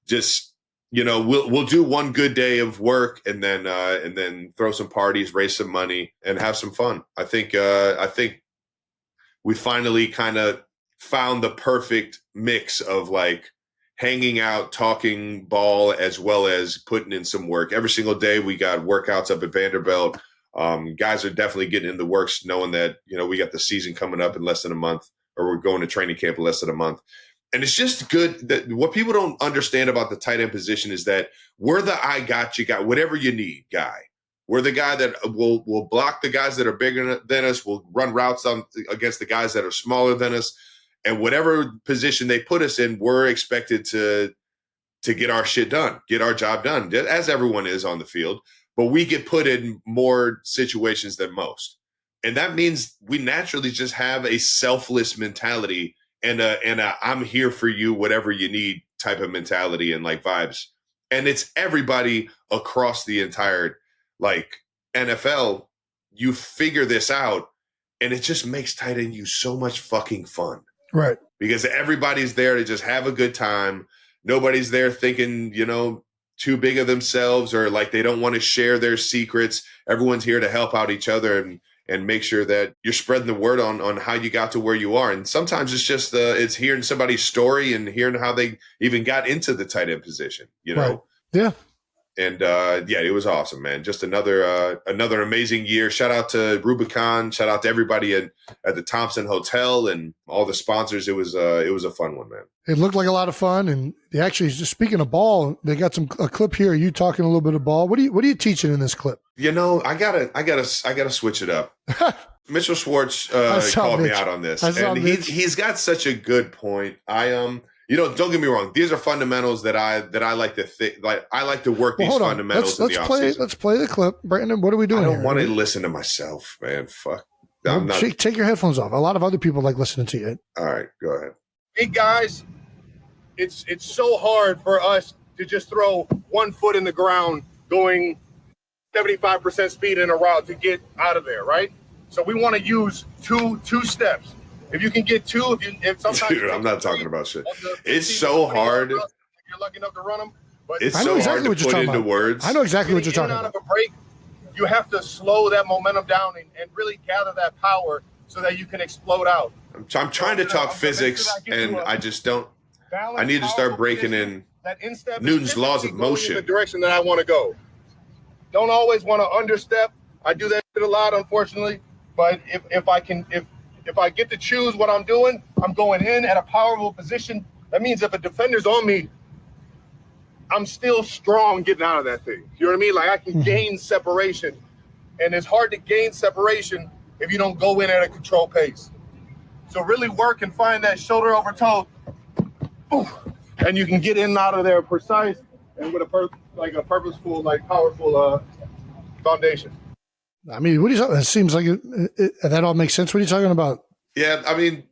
Just, we'll do one good day of work and then throw some parties, raise some money, and have some fun. I think we finally kind of found the perfect mix of hanging out, talking ball, as well as putting in some work. Every single day we got workouts up at Vanderbilt. Guys are definitely getting in the works, knowing that, we got the season coming up in less than a month, or we're going to training camp in less than a month. And it's just good that what people don't understand about the tight end position is that we're the I got you guy, whatever you need guy. We're the guy that will block the guys that are bigger than us. We'll run routes against the guys that are smaller than us. And whatever position they put us in, we're expected to get our shit done, get our job done, as everyone is on the field. But we get put in more situations than most. And that means we naturally just have a selfless mentality and a I'm here for you, whatever you need type of mentality and vibes. And it's everybody across the entire NFL. You figure this out, and it just makes tight end U so much fucking fun. Right. Because everybody's there to just have a good time. Nobody's there thinking, too big of themselves or they don't want to share their secrets. Everyone's here to help out each other and make sure that you're spreading the word on how you got to where you are. And sometimes it's just it's hearing somebody's story and hearing how they even got into the tight end position, Right. Yeah. And it was awesome, man. Just another amazing year. Shout out to Rubicon. Shout out to everybody at the Thompson Hotel and all the sponsors. It was a fun one, man. It looked like a lot of fun. And they actually, just speaking of ball, they got a clip here. You talking a little bit of ball. What are you teaching in this clip? I gotta switch it up. Mitchell Schwartz called me out on this, and he's got such a good point. Don't get me wrong. These are fundamentals that I like to think. I like to work these fundamentals in the offseason. Let's play the clip, Brandon. What are we doing? I don't want to listen to myself, man. Fuck. Take your headphones off. A lot of other people like listening to you. All right, go ahead. Hey guys, it's so hard for us to just throw 1 foot in the ground, going 75% speed in a route to get out of there, right? So we want to use two steps. If you can get two, if sometimes dude, I'm not talking about shit. It's so hard. If you're lucky enough to run them, but it's so hard to put into words. I know exactly what you're talking about. Out of a break, you have to slow that momentum down and really gather that power so that you can explode out. I'm trying to talk physics, and I just don't. I need to start breaking in Newton's laws of motion. In the direction that I want to go. Don't always want to understep. I do that a lot, unfortunately. But if I get to choose what I'm doing, I'm going in at a powerful position. That means if a defender's on me, I'm still strong getting out of that thing. You know what I mean? Like I can gain separation. And it's hard to gain separation if you don't go in at a controlled pace. So really work and find that shoulder over toe. And you can get in and out of there precise and with a purposeful, like powerful foundation. I mean, what are you talking? It seems like that all makes sense. What are you talking about? Yeah, I mean,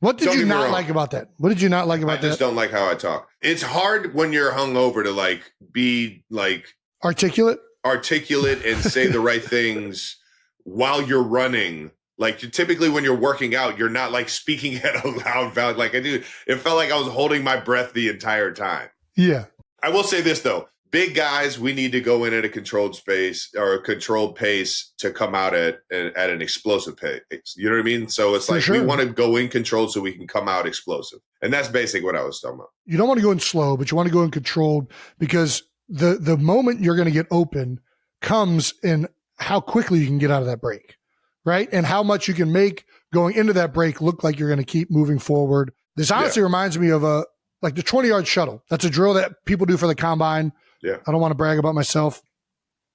what did you not like about that? What did you not like about that? I just don't like how I talk. It's hard when you're hungover to like be like articulate and say the right things while you're running. Like typically when you're working out, you're not like speaking at a loud value. Like I do. It felt like I was holding my breath the entire time. Yeah. I will say this though. Big guys, we need to go in at a controlled space or a controlled pace to come out at an explosive pace. You know what I mean? So it's like we want to go in controlled so we can come out explosive. And that's basically what I was talking about. You don't want to go in slow, but you want to go in controlled because the moment you're going to get open comes in how quickly you can get out of that break, right? And how much you can make going into that break look like you're going to keep moving forward. This honestly reminds me of like the 20-yard shuttle. That's a drill that people do for the combine. Yeah. I don't want to brag about myself.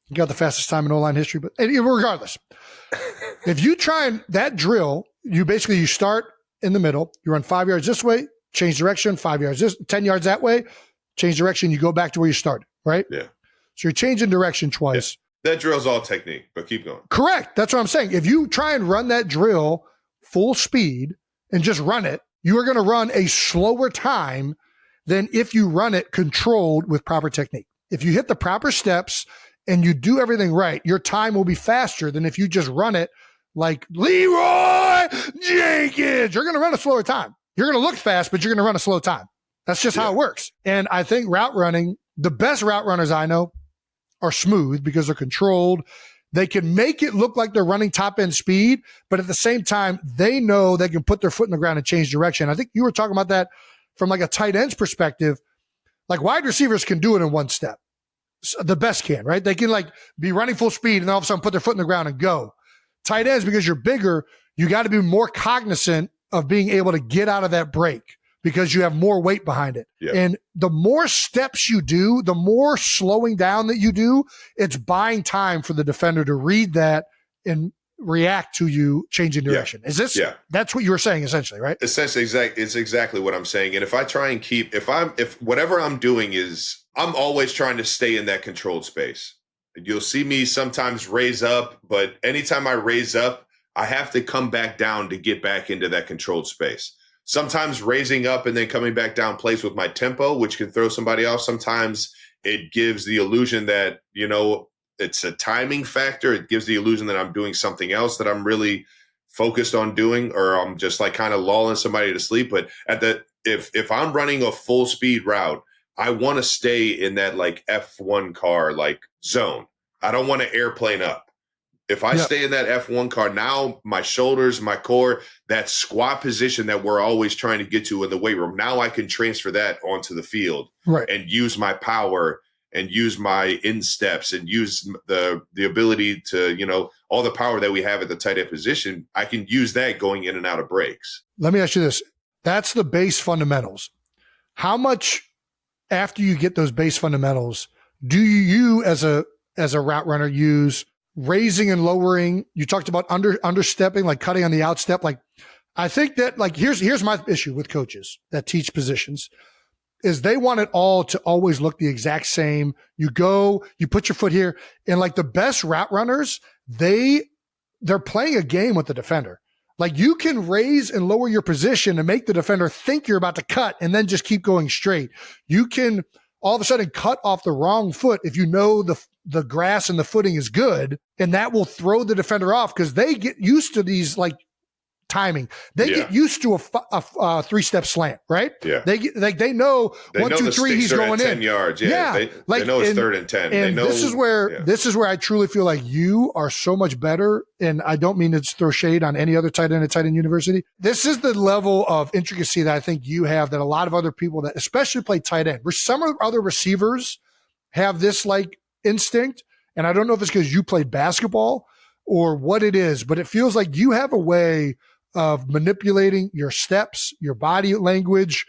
You got the fastest time in O-line history, but regardless, if you try and that drill, you start in the middle, you run 5 yards this way, change direction, 5 yards 10 yards that way, change direction, you go back to where you started, right? Yeah. So you're changing direction twice. Yeah. That drill's all technique, but keep going. Correct. That's what I'm saying. If you try and run that drill full speed and just run it, you are going to run a slower time than if you run it controlled with proper technique. If you hit the proper steps and you do everything right, your time will be faster than if you just run it like Leroy Jenkins. You're going to run a slower time. You're going to look fast, but you're going to run a slow time. That's just how it works. And I think route running, the best route runners I know are smooth because they're controlled. They can make it look like they're running top end speed, but at the same time, they know they can put their foot in the ground and change direction. I think you were talking about that from like a tight end's perspective. Like wide receivers can do it in one step. The best can, right? They can like be running full speed and all of a sudden put their foot in the ground and go. Tight ends, because you're bigger, you got to be more cognizant of being able to get out of that break because you have more weight behind it. Yeah. And the more steps you do, the more slowing down that you do, it's buying time for the defender to read that and react to you changing direction. Is this, that's what you were saying essentially, right? Essentially, it's exactly what I'm saying. And if I try and keep, if whatever I'm doing is, I'm always trying to stay in that controlled space. You'll see me sometimes raise up, but anytime I raise up, I have to come back down to get back into that controlled space. Sometimes raising up and then coming back down plays with my tempo, which can throw somebody off. Sometimes it gives the illusion that, you know, it's a timing factor. It gives the illusion that I'm doing something else that I'm really focused on doing, or I'm just like kind of lulling somebody to sleep. But if I'm running a full speed route, I want to stay in that like F1 car like zone. I don't want to airplane up. If I stay in that F1 car, now my shoulders, my core, that squat position that we're always trying to get to in the weight room, now I can transfer that onto the field and use my power and use my insteps and use the ability to, you know, all the power that we have at the tight end position. I can use that going in and out of breaks. Let me ask you this. That's the base fundamentals. How much after you get those base fundamentals, do you as a route runner use raising and lowering? You talked about understepping, like cutting on the outstep. Like, I think that like, here's my issue with coaches that teach positions is they want it all to always look the exact same. You go, you put your foot here, and like the best route runners, they're playing a game with the defender. Like you can raise and lower your position and make the defender think you're about to cut and then just keep going straight. You can all of a sudden cut off the wrong foot if you know the grass and the footing is good, and that will throw the defender off because they get used to these like timing. They get used to a three-step slant, right? Yeah. They know 1, 2, 3, he's going 10 in. yards. Yeah. They know it's 3rd and 10. And they know, this is where I truly feel like you are so much better. And I don't mean to throw shade on any other tight end at Tight End University. This is the level of intricacy that I think you have that a lot of other people that especially play tight end, where some of other receivers have this like instinct. And I don't know if it's because you played basketball, or what it is, but it feels like you have a way of manipulating your steps, your body language.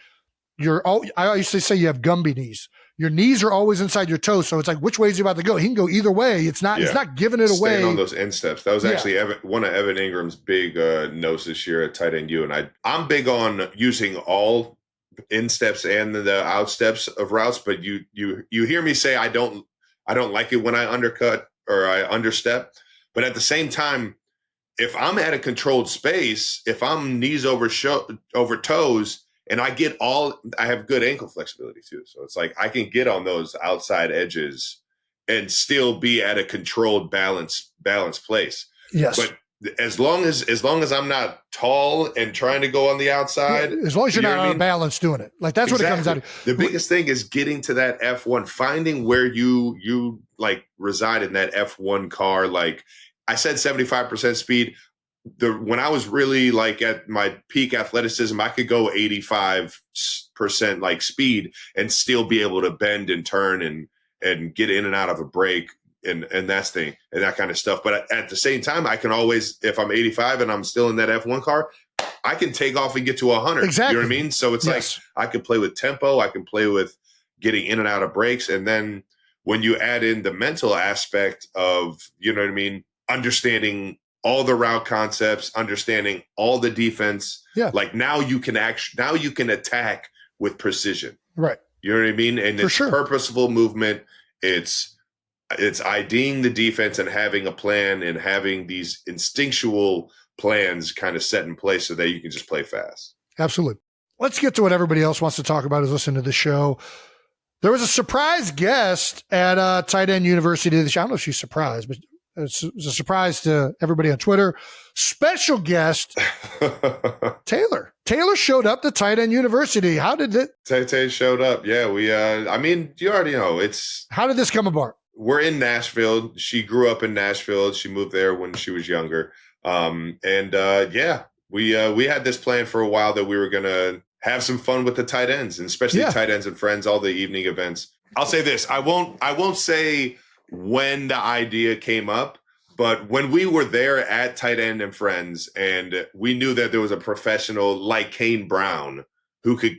I used to say you have Gumby knees. Your knees are always inside your toes, so it's like, which way is he about to go? He can go either way. It's not giving it away. Staying on those insteps. That was actually one of Evan Ingram's big notes this year at tight end U. And I'm big on using all insteps and the outsteps of routes, but you hear me say I don't like it when I undercut or I understep. But at the same time, if I'm at a controlled space, if I'm knees over toes, and I have good ankle flexibility too. So it's like I can get on those outside edges and still be at a controlled balanced place. Yes. But as long as I'm not tall and trying to go on the outside, as long as you're not on balance doing it, like that's exactly what it comes out of. The biggest thing is getting to that F1, finding where you like reside in that F1 car. Like I said, 75% speed. When I was really like at my peak athleticism, I could go 85% like speed and still be able to bend and turn and get in and out of a break and that kind of stuff. But at the same time, I can always, if I'm 85 and I'm still in that F1 car, I can take off and get to 100. Exactly. You know what I mean? So it's like I can play with tempo, I can play with getting in and out of breaks. And then when you add in the mental aspect of, you know what I mean, understanding all the route concepts, understanding all the defense. Yeah. Like now you can attack with precision. Right. You know what I mean? And it's purposeful movement. It's IDing the defense and having a plan and having these instinctual plans kind of set in place so that you can just play fast. Absolutely. Let's get to what everybody else wants to talk about is listen to the show. There was a surprise guest at Tight End University. I don't know if she's surprised, but it was a surprise to everybody on Twitter. Special guest, Taylor. Taylor showed up to Tight End University. How did it? Tay showed up. Yeah, we. I mean, you already know it's. How did this come about? We're in Nashville. She grew up in Nashville. She moved there when she was younger. We had this plan for a while that we were gonna have some fun with the tight ends, and especially Tight Ends and Friends, all the evening events. I'll say this: I won't say when the idea came up, but when we were there at Tight End and Friends, and we knew that there was a professional like Kane Brown who could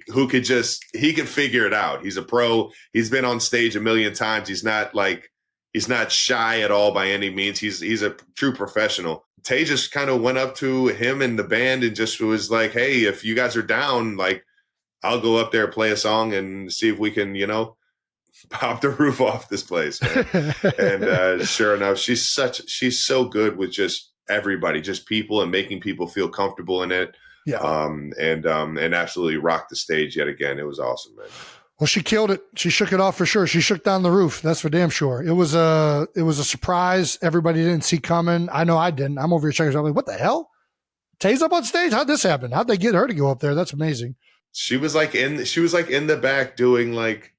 figure it out. He's a pro. He's been on stage a million times. He's not shy at all by any means. He's a true professional. Tay just kind of went up to him and the band and just was like, "Hey, if you guys are down, like, I'll go up there, play a song, and see if we can, pop the roof off this place." And sure enough, she's so good with just everybody, just people, and making people feel comfortable in it. Yeah. And absolutely rocked the stage yet again. It was awesome, man. Well, she killed it. She shook it off for sure. She shook down the roof. That's for damn sure. It was a surprise. Everybody didn't see coming. I know I didn't. I'm over here checking. I'm like, what the hell? Tay's up on stage. How'd this happen? How'd they get her to go up there? That's amazing. She was like in the back doing like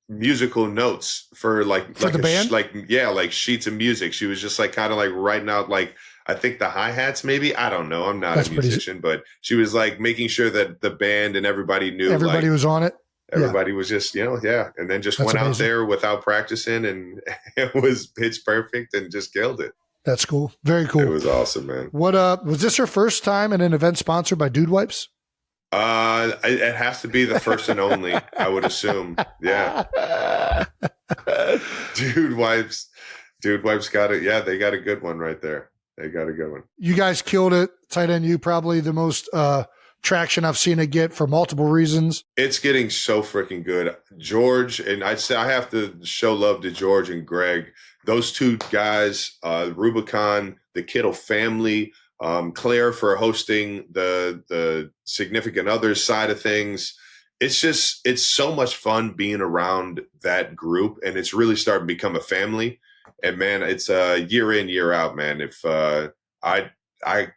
musical notes for the band, like sheets of music. She was just like kind of like writing out like, I think the hi-hats maybe. I don't know. I'm not a musician, but she was like making sure that the band and everybody knew. Everybody was on it. Everybody was just, and then just went out there without practicing, and it was pitch perfect and just killed it. That's cool. Very cool. It was awesome, man. What was this her first time in an event sponsored by Dude Wipes? It has to be the first and only, I would assume. Yeah. Dude Wipes got it. Yeah, they got a good one right there. They got a good one. You guys killed it. Tight End U, probably the most traction I've seen it get for multiple reasons. It's getting so freaking good. George, and I'd say I have to show love to George and Greg. Those two guys, Rubicon, the Kittle family, Claire for hosting the significant others side of things. It's so much fun being around that group, and it's really starting to become a family. And man, it's year in, year out, man. If I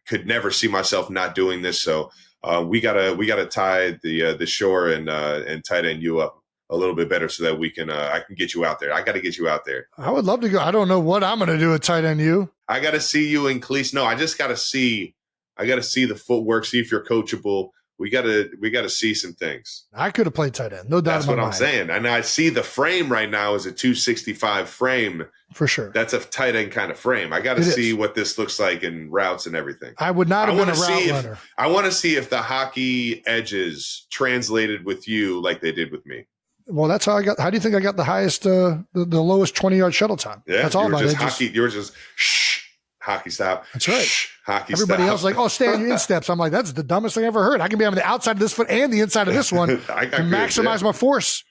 could never see myself not doing this, so we gotta tie the Shore and Tight End U up a little bit better so that we can I can get you out there. I got to get you out there. I would love to go. I don't know what I'm going to do at Tight End U. I got to see you in cleats. No, I just got to see. I got to see the footwork. See if you're coachable. we gotta see some things. I could have played tight end. No doubt That's in my what I'm mind. saying. And I see the frame right now is a 265 frame. For sure. That's a tight end kind of frame. I got to see what this looks like in routes and everything. I would not have been a route runner. I want to see if the hockey edges translated with you like they did with me. Well, that's how I got. How do you think I got the highest, the lowest 20-yard shuttle time? Yeah, that's all about it. You were just hockey stop. That's right. Hockey Everybody stop. else like, oh, stay on your insteps. I'm like, that's the dumbest thing I ever heard. I can be on the outside of this foot and the inside of this one and maximize my force.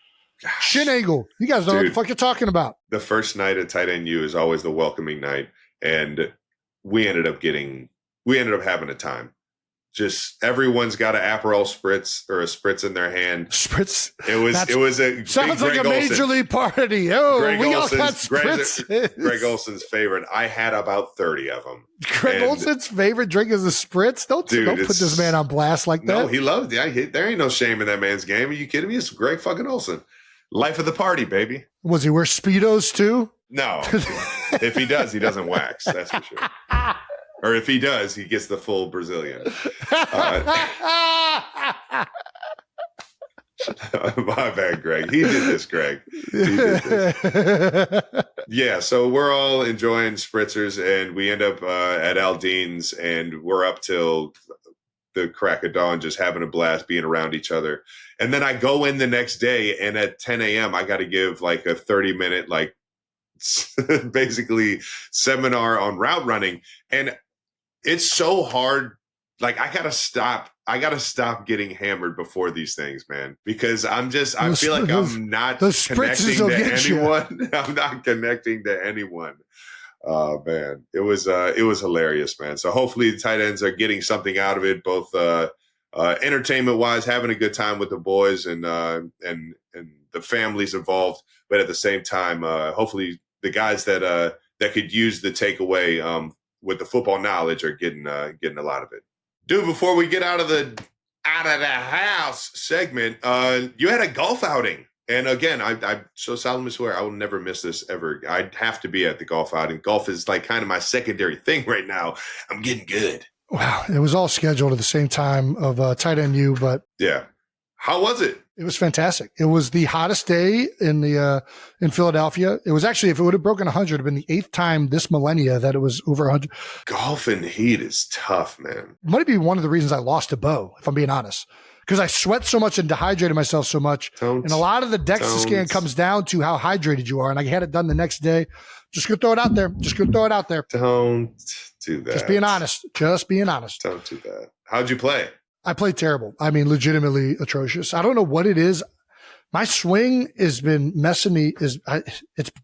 Gosh. Shin angle. You guys know what the fuck you're talking about. The first night at tight end U is always the welcoming night, and we ended up having a time. Just everyone's got an Aperol spritz or a spritz in their hand. Spritz. It was a sounds like a major league party. Oh, Greg we Olson's, all got spritzes. Greg Olson's favorite. I had about 30 of them. Greg Olson's favorite drink is a spritz. Don't put this man on blast like that. No, he loved it. There ain't no shame in that man's game. Are you kidding me? It's Greg fucking Olson. Life of the party, baby. Was he wear Speedos too? No. If he does, he doesn't wax. That's for sure. Or if he does, he gets the full Brazilian. My bad, Greg. He did this, Greg. He did this. Yeah, so we're all enjoying spritzers, and we end up at Aldean's, and we're up till the crack of dawn, just having a blast, being around each other. And then I go in the next day, and at 10 a.m., I got to give like a 30-minute, like basically seminar on route running. And it's so hard. Like I gotta stop getting hammered before these things, man, because I feel like I'm not connecting to anyone. I'm not connecting to anyone. Oh man, it was hilarious, man. So hopefully the tight ends are getting something out of it, both entertainment wise, having a good time with the boys and the families involved, but at the same time, hopefully the guys that could use the takeaway with the football knowledge are getting a lot of it. Dude, before we get out of the house segment, you had a golf outing. And again, I so solemnly swear I will never miss this ever. I'd have to be at the golf outing. Golf is like kind of my secondary thing right now. I'm getting good. Wow. It was all scheduled at the same time of tight end U, but yeah. How was it? It was fantastic. It was the hottest day in Philadelphia. It was actually, if it would have broken 100, it would have been the 8th time this millennia that it was over 100. Golf in heat is tough, man. Might be one of the reasons I lost a bow, if I'm being honest, because I sweat so much and dehydrated myself so much. And a lot of the DEXA scan comes down to how hydrated you are. And I had it done the next day. Just gonna throw it out there. Don't do that. Just being honest. Don't do that. How'd you play? I played terrible. I mean, legitimately atrocious. I don't know what it is. My swing has been messing me. It's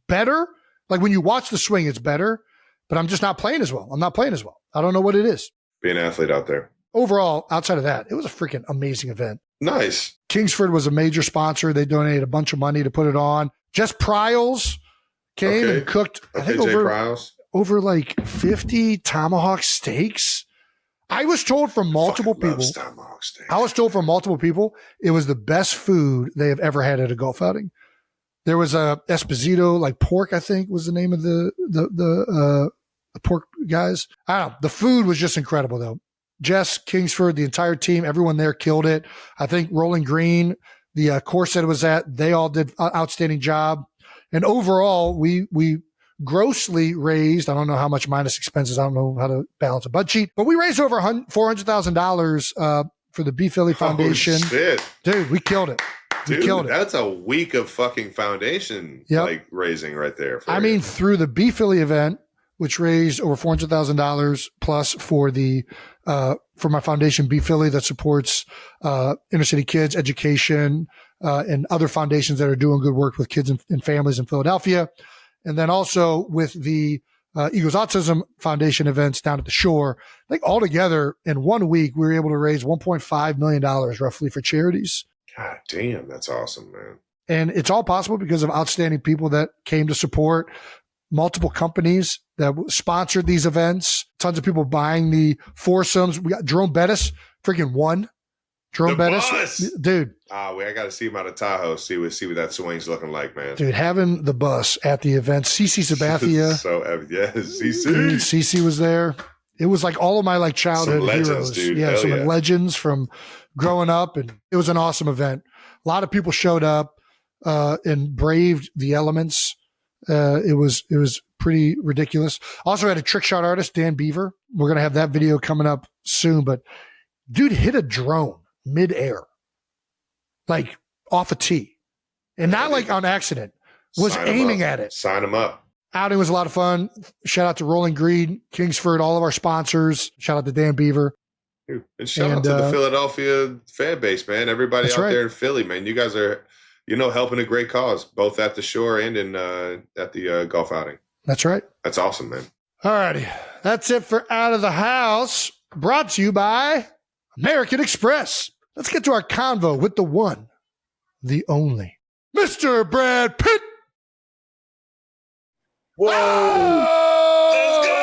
better. Like when you watch the swing, it's better, but I'm just not playing as well. I don't know what it is. Be an athlete out there. Overall, outside of that, it was a freaking amazing event. Nice. Kingsford was a major sponsor. They donated a bunch of money to put it on. Jess Pryles came and cooked, I think over like 50 tomahawk steaks. I was told from multiple people. It was the best food they have ever had at a golf outing. There was a Esposito, like pork, I think was the name of the pork guys. I don't know. The food was just incredible though. Jess, Kingsford, the entire team, everyone there killed it. I think Rolling Green, the course that it was at, they all did an outstanding job. And overall, we grossly raised, I don't know how much minus expenses, I don't know how to balance a budget sheet, but we raised over $400,000 for the B Philly Foundation. Oh, shit. Dude, we killed it. That's a week of fucking foundation like raising right there. I mean, through the B Philly event, which raised over $400,000 plus for the for my foundation, B Philly, that supports inner city kids, education, and other foundations that are doing good work with kids and families in Philadelphia. And then also with the Eagles Autism Foundation events down at the Shore, I think altogether in 1 week, we were able to raise $1.5 million roughly for charities. God damn, that's awesome, man. And it's all possible because of outstanding people that came to support, multiple companies that sponsored these events, tons of people buying the foursomes. We got Jerome Bettis, freaking won. Jerome Bettis, dude. I got to see him out of Tahoe. See what that swing's looking like, man. Dude, having the bus at the event, CC Sabathia. CC. CC was there. It was like all of my like childhood Some legends, heroes. dude. Yeah, Hell some yeah. legends from growing up, and it was an awesome event. A lot of people showed up and braved the elements. It was pretty ridiculous. Also had a trick shot artist, Dan Beaver. We're gonna have that video coming up soon. But dude hit a drone midair, like off a tee, and not like on accident. Was Sign 'em aiming up. at it. Sign them up. Outing was a lot of fun. Shout out to Rolling Green, Kingsford, all of our sponsors. Shout out to Dan Beaver. Dude, and shout out to the Philadelphia fan base, man. Everybody That's out right. there in Philly, man. You guys are, helping a great cause, both at the shore and at the golf outing. That's right. That's awesome, man. All righty. That's it for Out of the House, brought to you by American Express. Let's get to our convo with the one, the only, Mr. Brad Pitt. Whoa! Let's go!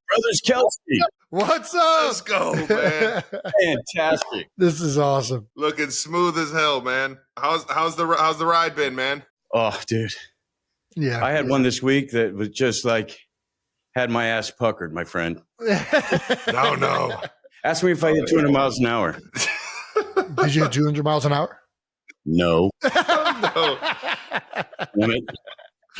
Brothers Kelsey. What's up? Let's go, man. Fantastic. This is awesome. Looking smooth as hell, man. How's the ride been, man? Oh, dude. Yeah. I had one this week that was just like, had my ass puckered, my friend. No. Ask me if I hit 200 miles an hour. Did you hit 200 miles an hour? No. No.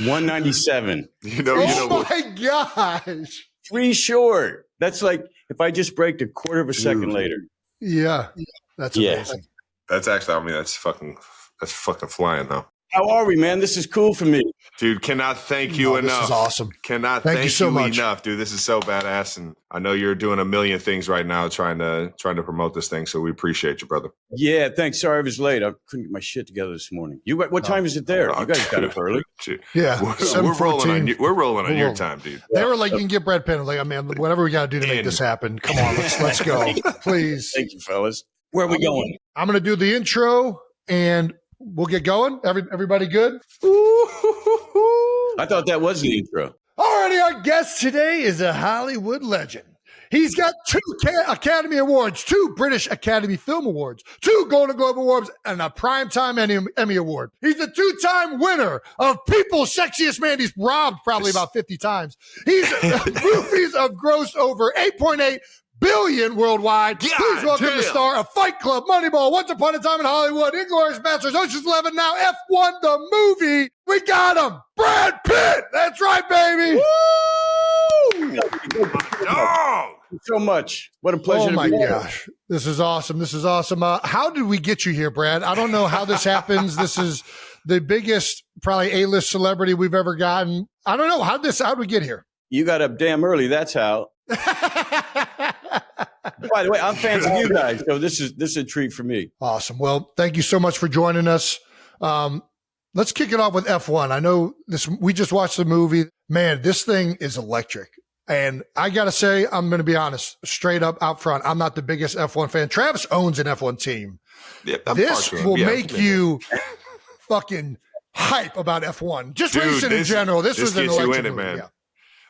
197. Oh my gosh. 3 short. That's like if I just braked a quarter of a second later. Yeah. That's amazing. That's actually, that's fucking flying, though. How are we, man? This is cool for me. Dude, cannot thank you enough. This is awesome. Cannot Thank thank you so much. enough, dude. This is so badass, and I know you're doing a million things right now trying to promote this thing. So we appreciate you, brother. Yeah, thanks. Sorry I was late. I couldn't get my shit together this morning. What time is it there? You guys got up early. Dude. Yeah. We're rolling on 7:14. you. We're rolling on your time, dude. They were like, you can get Brad Pitt. I'm like, man, whatever we got to do to make this happen. Come on, let's go. Please. Thank you, fellas. Where are we going? I'm going to do the intro and we'll get going. Everybody good? I thought that was the intro. Alrighty, our guest today is a Hollywood legend. He's got 2 Academy Awards, 2 British Academy Film Awards, 2 Golden Globe Awards, and a Primetime Emmy Award. He's the 2-time winner of People's Sexiest Man. He's robbed probably about 50 times. Movies have grossed over 8.8 billion worldwide. Please welcome the star of Fight Club, Moneyball, Once Upon a Time in Hollywood, Inglourious Basterds, Ocean's 11, now F1 the movie. We got him, Brad Pitt. That's right, baby. Woo! So much. What a pleasure. Oh my to be here. gosh, this is awesome. This is awesome. How did we get you here, Brad? I don't know how this happens. This is the biggest, probably A-list celebrity we've ever gotten. I don't know how'd we get here. You got up damn early. That's how. By the way, I'm fans of you guys, so this is a treat for me. Awesome. Well, thank you so much for joining us. Let's kick it off with F1. I know this. We just watched the movie. Man, this thing is electric. And I got to say, I'm going to be honest, straight up out front. I'm not the biggest F1 fan. Travis owns an F1 team. Yeah, This will make you fucking hype about F1. Just racing in general. This was an gets you electric in it, movie. man. Yeah.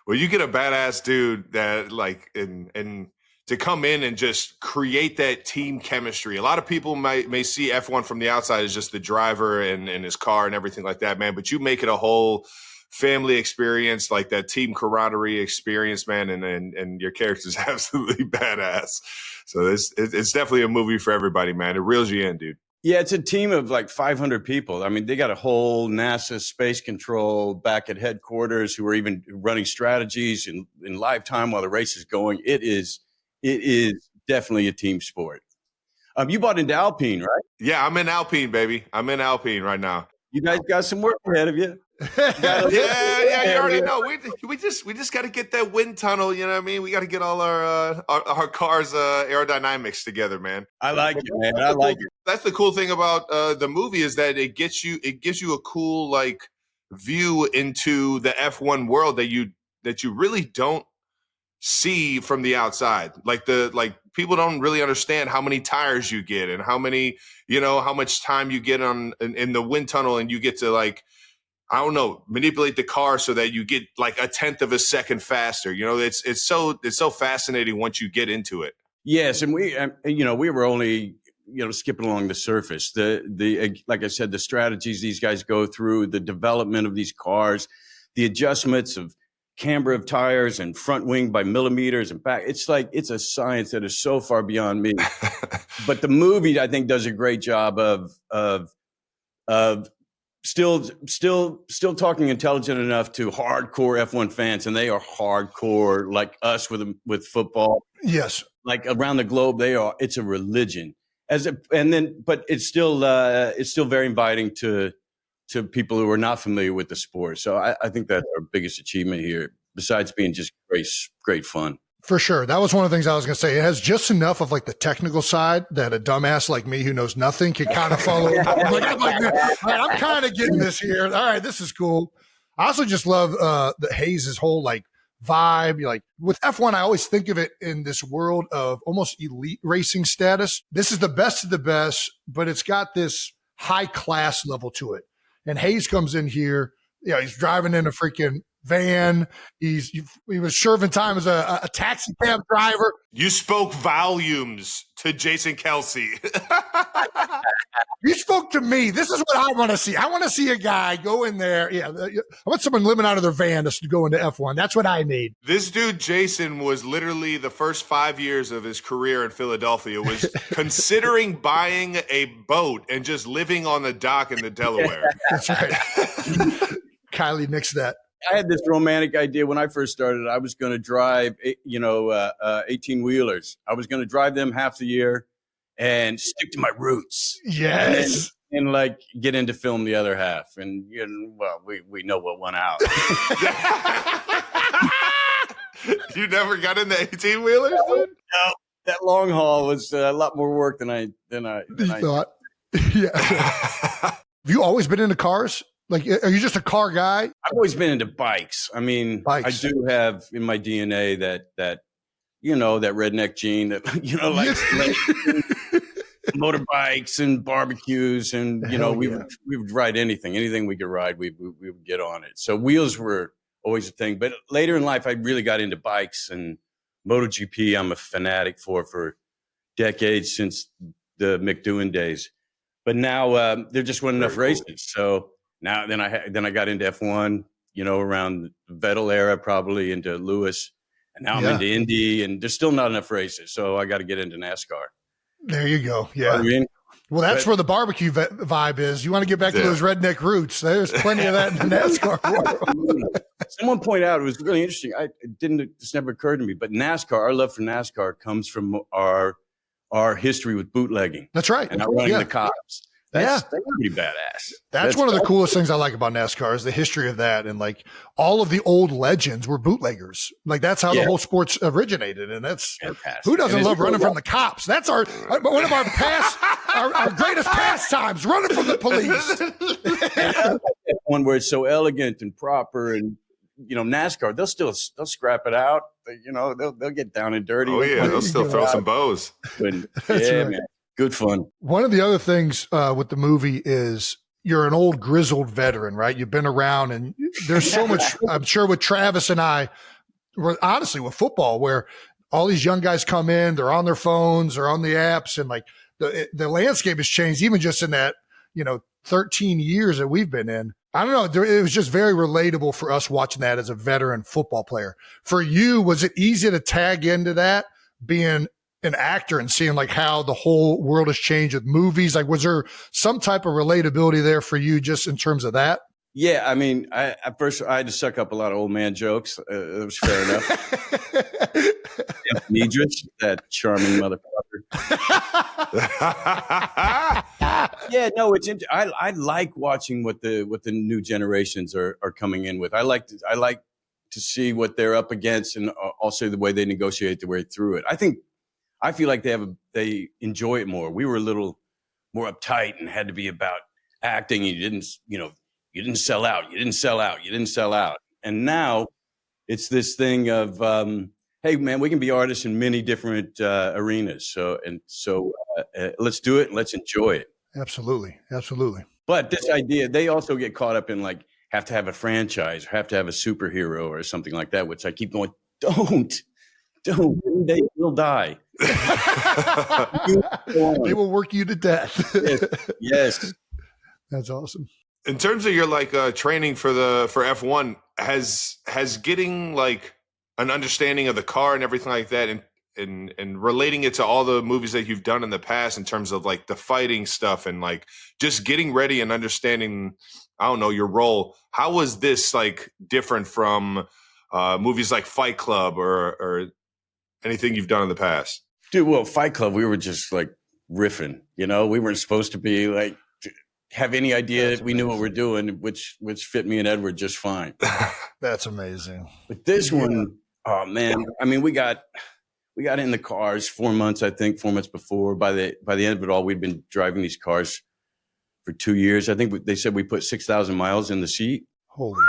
Well, you get a badass dude that and to come in and just create that team chemistry. A lot of people may see F1 from the outside as just the driver and his car and everything like that, man. But you make it a whole family experience, like that team camaraderie experience, man. And your character's absolutely badass. So it's definitely a movie for everybody, man. It reels you in, dude. Yeah, it's a team of like 500 people. I mean, they got a whole NASA space control back at headquarters who are even running strategies in live time while the race is going. It is definitely a team sport. You bought into Alpine, right? Yeah, I'm in Alpine, baby. I'm in Alpine right now. You guys got some work ahead of you. Yeah, you already know. We just got to get that wind tunnel. You know what I mean? We got to get all our cars' aerodynamics together, man. I like it, man. I like it. That's the cool thing about the movie is that it gives you a cool like view into the F1 world that you really don't see from the outside. Like people don't really understand how many tires you get and how much time you get in the wind tunnel, and you get to like, I don't know, manipulate the car so that you get like 1/10 of a second faster. You know, it's so fascinating once you get into it. Yes, and we were only skipping along the surface. The like I said, the strategies these guys go through, the development of these cars, the adjustments of camber of tires and front wing by millimeters and back. It's like, it's a science that is so far beyond me. But the movie, I think, does a great job of still talking intelligent enough to hardcore F1 fans, and they are hardcore like us with football. Yes. Like around the globe, it's a religion. But it's still very inviting to people who are not familiar with the sport. So I think that's our biggest achievement here, besides being just great fun. For sure. That was one of the things I was going to say. It has just enough of like the technical side that a dumbass like me who knows nothing can kind of follow. I'm like, all right, I'm kind of getting this here. All right, this is cool. I also just love the Hayes' whole like vibe. Like with F1, I always think of it in this world of almost elite racing status. This is the best of the best, but it's got this high class level to it. And Hayes comes in here. Yeah, he's driving in a freaking van. He was serving time as a taxi cab driver. You spoke volumes to Jason Kelsey. You spoke to me. This is what I want to see. I want to see a guy go in there. Yeah, I want someone living out of their van to go into F1. That's what I need. This dude, Jason, was literally the first 5 years of his career in Philadelphia was considering buying a boat and just living on the dock in the Delaware. That's right. Kylie nixed that. I had this romantic idea when I first started. I was going to drive, 18-wheelers. I was going to drive them half the year and stick to my roots. Yes. And like get into film the other half. And, we know what won out. You never got into 18-wheelers, dude? No, that long haul was a lot more work than I thought. Yeah. Have you always been into cars? Like, are you just a car guy? I've always been into bikes. I mean, bikes. I do have in my DNA that that redneck gene that, like motorbikes and barbecues. And, we would ride anything we could ride. We would get on it. So wheels were always a thing. But later in life, I really got into bikes, and MotoGP I'm a fanatic for decades, since the McDoing days. But now there just weren't enough races. So then I got into F1, around the Vettel era, probably into Lewis, and now I'm into Indy, and there's still not enough races, so I got to get into NASCAR. There you go. Yeah. Well, that's where the barbecue vibe is. You want to get back to those redneck roots. There's plenty of that in the NASCAR world. Someone pointed out, it was really interesting. This never occurred to me, but NASCAR, our love for NASCAR comes from our history with bootlegging. That's right. And not running the cops. That's pretty badass. That's one of the coolest things I like about NASCAR is the history of that. And like all of the old legends were bootleggers. Like that's how the whole sports originated. And that's fantastic. Who doesn't love running from the cops? That's one of our our greatest pastimes, running from the police. One where it's so elegant and proper, and NASCAR, they'll scrap it out. They'll get down and dirty. Oh yeah, they'll still throw some bows. Man. Good fun. One of the other things with the movie is you're an old grizzled veteran, right? You've been around, and there's so much, I'm sure with Travis and I, honestly with football, where all these young guys come in, they're on their phones, they're on the apps, and like the landscape has changed even just in that, 13 years that we've been in. I don't know. It was just very relatable for us watching that as a veteran football player. For you, was it easy to tag into that, being an actor and seeing like how the whole world has changed with movies? Like, was there some type of relatability there for you just in terms of that? Yeah. I mean, at first I had to suck up a lot of old man jokes. It was fair enough. Nidris, that charming motherfucker. Yeah, no, it's I like watching what the new generations are coming in with. I like to see what they're up against, and also the way they negotiate their way through it. I feel like they enjoy it more. We were a little more uptight and had to be about acting. And you didn't sell out. And now it's this thing of, hey man, we can be artists in many different arenas. So let's do it and let's enjoy it. Absolutely. But this idea, they also get caught up in like, have to have a franchise, or have to have a superhero or something like that, which I keep going, don't, they will die. They will work you to death. Yes. That's awesome. In terms of your training for F1, has getting like an understanding of the car and everything like that, and relating it to all the movies that you've done in the past in terms of like the fighting stuff and like just getting ready and understanding, I don't know, your role. How was this like different from movies like Fight Club or anything you've done in the past? Dude, well, Fight Club, we were just like riffing, you know, we weren't supposed to be like, have any idea that we knew what we're doing, which fit me and Edward just fine. That's amazing. But this one, oh man, I mean, we got in the cars 4 months, I think 4 months before. By the end of it all, we'd been driving these cars for 2 years. I think they said we put 6,000 miles in the seat. Holy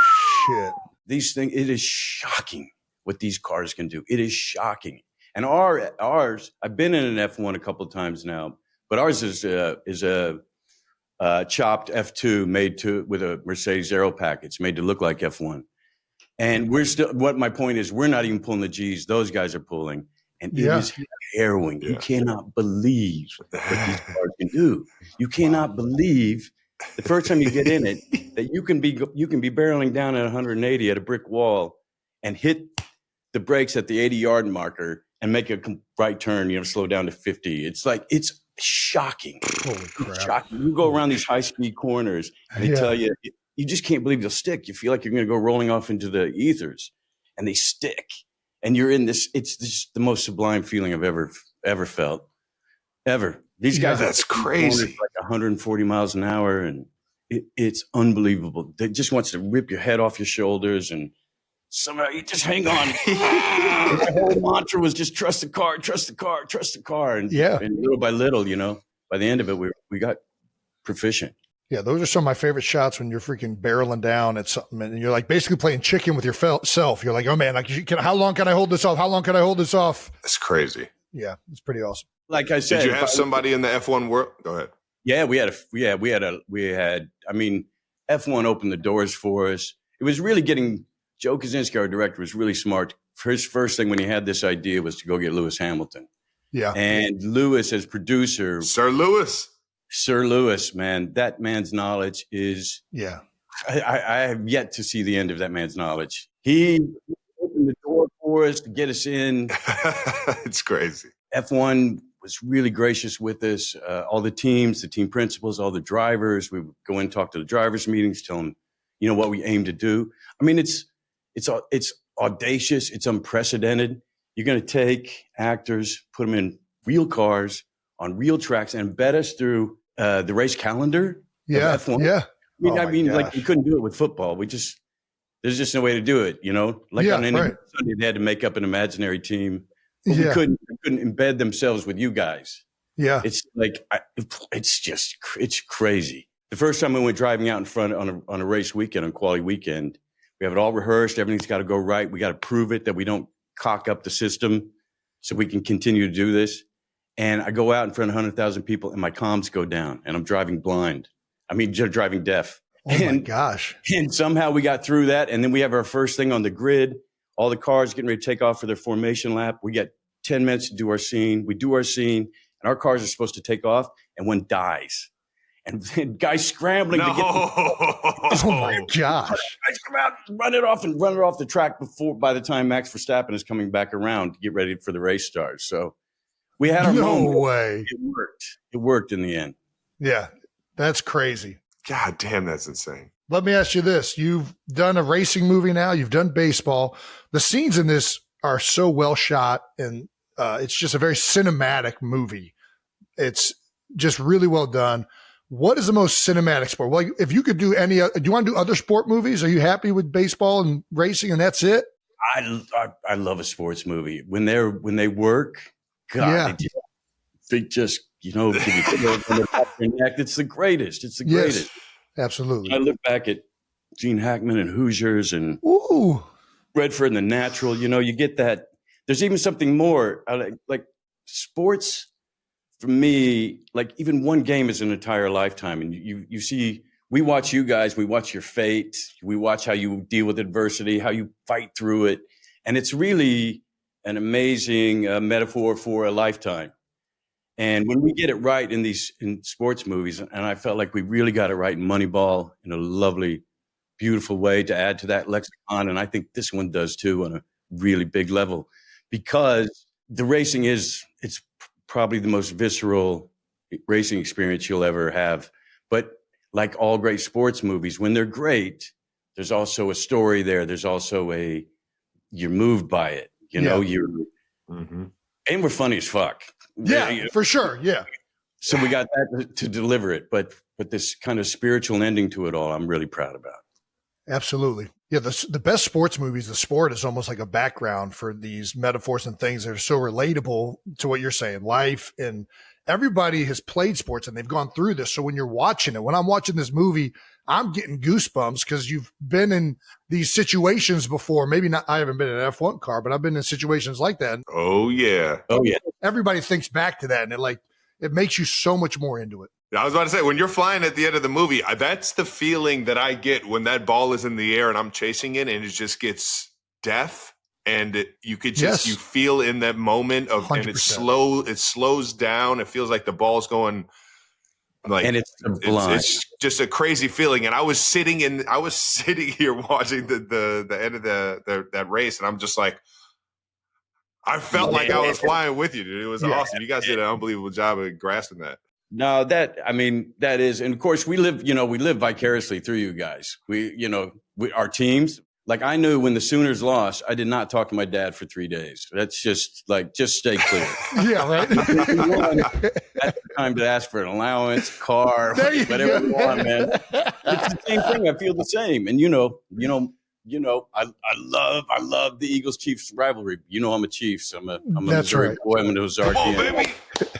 shit. These things, it is shocking what these cars can do. It is shocking. And ours, I've been in an F1 a couple of times now, but ours is a chopped F2 made with a Mercedes Aero package, made to look like F1. And we're still, what my point is, we're not even pulling the G's. Those guys are pulling. And it is harrowing. You cannot believe what these cars can do. You cannot believe the first time you get in it that you can be barreling down at 180 at a brick wall and hit the brakes at the 80-yard marker and make a right turn, you know, slow down to 50. It's like, it's shocking. Holy crap. It's shocking. You go around these high-speed corners and they tell you, you just can't believe they'll stick. You feel like you're going to go rolling off into the ethers, and they stick. And you're in this, it's just the most sublime feeling I've ever felt. Ever. These guys that's crazy. Like 140 miles an hour, and it's unbelievable. They just wants to rip your head off your shoulders, and somehow you just hang on. My whole mantra was just trust the car, trust the car, trust the car. And, and little by little, you know, by the end of it, we got proficient. Yeah, those are some of my favorite shots when you're freaking barreling down at something and you're like basically playing chicken with your self. You're like, oh man, like, how long can I hold this off? How long can I hold this off? That's crazy. Yeah, it's pretty awesome. Like I said, did you have somebody in the F1 world? Go ahead. Yeah, we had. I mean, F1 opened the doors for us. It was really getting. Joe Kaczynski, our director, was really smart. His first thing when he had this idea was to go get Lewis Hamilton. Yeah, and Lewis as producer, Sir Lewis, man, that man's knowledge is. Yeah, I have yet to see the end of that man's knowledge. He opened the door for us to get us in. It's crazy. F1 was really gracious with us. All the teams, the team principals, all the drivers. We would go in and talk to the drivers' meetings, tell them, you know, what we aim to do. I mean, it's audacious. It's unprecedented. You're going to take actors, put them in real cars on real tracks, and embed us through the race calendar. Yeah, of F1. yeah. I mean, like we couldn't do it with football. There's just no way to do it. You know, like on any Sunday, they had to make up an imaginary team. But we couldn't embed themselves with you guys. Yeah, it's like it's crazy. The first time we went driving out in front on a race weekend, on quality weekend, we have it all rehearsed. Everything's got to go right. We got to prove it that we don't cock up the system, so we can continue to do this. And I go out in front of 100,000 people, and my comms go down, and I'm driving blind. I mean, driving deaf. Oh my gosh! And somehow we got through that, and then we have our first thing on the grid. All the cars getting ready to take off for their formation lap. We get 10 minutes to do our scene. We do our scene, and our cars are supposed to take off, and one dies. And then guys scrambling to get oh my gosh. Guys come out, run it off the track by the time Max Verstappen is coming back around to get ready for the race starts. So we had our moment. No way. It worked. It worked in the end. Yeah, that's crazy. God damn, that's insane. Let me ask you this. You've done a racing movie now. You've done baseball. The scenes in this are so well shot, and it's just a very cinematic movie. It's just really well done. What is the most cinematic sport? Well, if you could do do you want to do other sport movies? Are you happy with baseball and racing and that's it? I love a sports movie. When they work, God, they just, you know, give you their neck. It's the greatest. It's the greatest. Yes, absolutely. I look back at Gene Hackman and Hoosiers and Redford and The Natural. You know, you get that. There's even something more. Like sports, for me, like even one game is an entire lifetime. And you see, we watch you guys, we watch your fate, we watch how you deal with adversity, how you fight through it. And it's really an amazing metaphor for a lifetime. And when we get it right in sports movies, and I felt like we really got it right in Moneyball, in a lovely beautiful way to add to that lexicon. And I think this one does too on a really big level, because the racing it's probably the most visceral racing experience you'll ever have. But like all great sports movies, when they're great, there's also a story there. There's also you're moved by it. You know, and we're funny as fuck. Yeah, for sure. Yeah. So we got that to deliver it, but this kind of spiritual ending to it all, I'm really proud about. Absolutely. Yeah. The best sports movies, the sport is almost like a background for these metaphors and things that are so relatable to what you're saying, life. And everybody has played sports and they've gone through this. So when you're watching it, when I'm watching this movie, I'm getting goosebumps because you've been in these situations before. Maybe not, I haven't been in an F1 car, but I've been in situations like that. Oh yeah. Everybody thinks back to that, and it makes you so much more into it. I was about to say, when you're flying at the end of the movie, that's the feeling that I get when that ball is in the air and I'm chasing it and it just gets death. And you could just, you feel in that moment of, 100%. And it slows down. It feels like the ball's going like, and it's just a crazy feeling. And I was sitting here watching the end of that race. And I'm just like, I felt like I was flying with you, dude. It was awesome. You guys did an unbelievable job of grasping that. No, that is, and of course we live vicariously through you guys. Our teams, like I knew when the Sooners lost, I did not talk to my dad for 3 days. That's just stay clear. Yeah, right. That's the time to ask for an allowance, car, whatever you want, man. It's the same thing. I feel the same. And I love the Eagles-Chiefs rivalry. I'm a Chiefs. I'm a Missouri boy. I'm an Ozarkian. Come on, baby.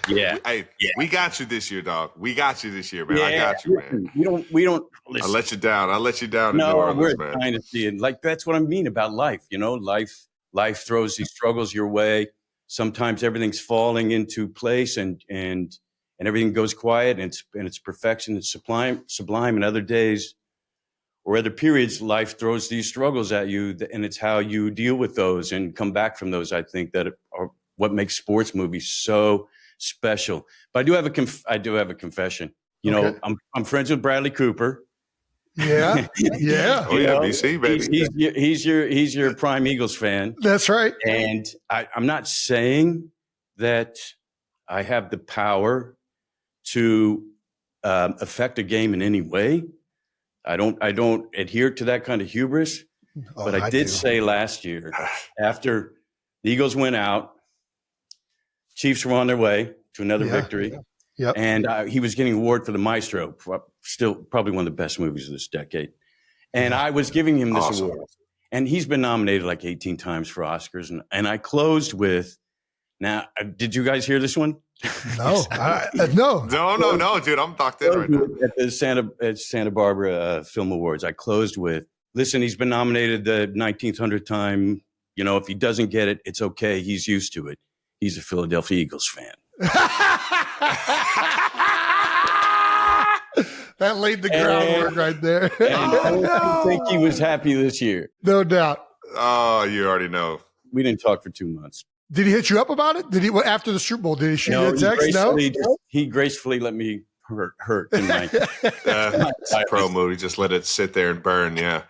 Yeah. Hey, we got you this year, dog. We got you this year, man. I got you, man. We don't listen. I let you down. No, in New Orleans, we're a dynasty, and that's what I mean about life. Life throws these struggles your way. Sometimes everything's falling into place, and everything goes quiet, and it's perfection. It's sublime. And other days or other periods, life throws these struggles at you, and it's how you deal with those and come back from those. I think that are what makes sports movies so special. But I do have a confession. I'm friends with Bradley Cooper. Yeah. Yeah. Oh yeah, BC, baby. He's your prime Eagles fan. That's right. And I'm not saying that I have the power to affect a game in any way. I don't adhere to that kind of hubris. But I did say last year, after the Eagles went out, Chiefs were on their way to another victory. Yeah. Yep. And he was getting an award for the Maestro, still probably one of the best movies of this decade. And I was giving him this award. And he's been nominated like 18 times for Oscars. And I closed with, now, did you guys hear this one? No. No, dude. I'm locked in right now. At the Santa Barbara Film Awards, I closed with, listen, he's been nominated the 19th time. If he doesn't get it, it's okay. He's used to it. He's a Philadelphia Eagles fan. That laid the groundwork right there. I think he was happy this year. No doubt. Oh, you already know. We didn't talk for 2 months. Did he hit you up about it? Did he after the Super Bowl? Did he shoot you a text? No. He gracefully let me hurt. It's a pro movie. Just let it sit there and burn. Yeah,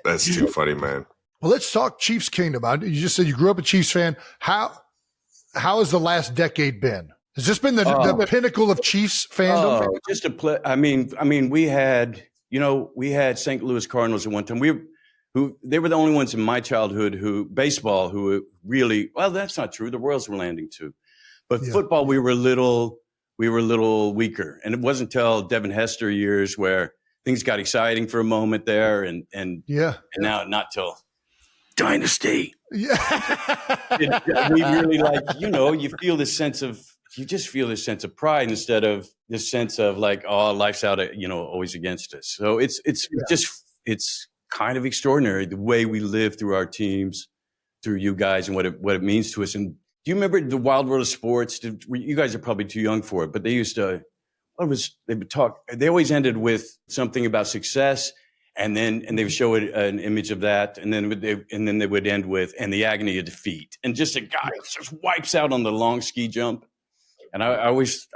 that's too funny, man. Well, let's talk Chiefs Kingdom. You just said you grew up a Chiefs fan. How has the last decade been? Has this been the pinnacle of Chiefs fandom? Just a play. I mean, we had St. Louis Cardinals at one time. They were the only ones in my childhood who really, well, that's not true. The Royals were landing too, but football, we were a little weaker. And it wasn't until Devin Hester years where things got exciting for a moment there. And now not till Dynasty. Yeah. We really you feel this sense of pride instead of this sense of like, oh, life's out, always against us. So it's kind of extraordinary the way we live through our teams, through you guys, and what it means to us. And do you remember the Wild World of Sports? You guys are probably too young for it, but they used to. They would talk. They always ended with something about success, and they would show an image of that, and then they would end with and the agony of defeat, and just a guy just wipes out on the long ski jump. And I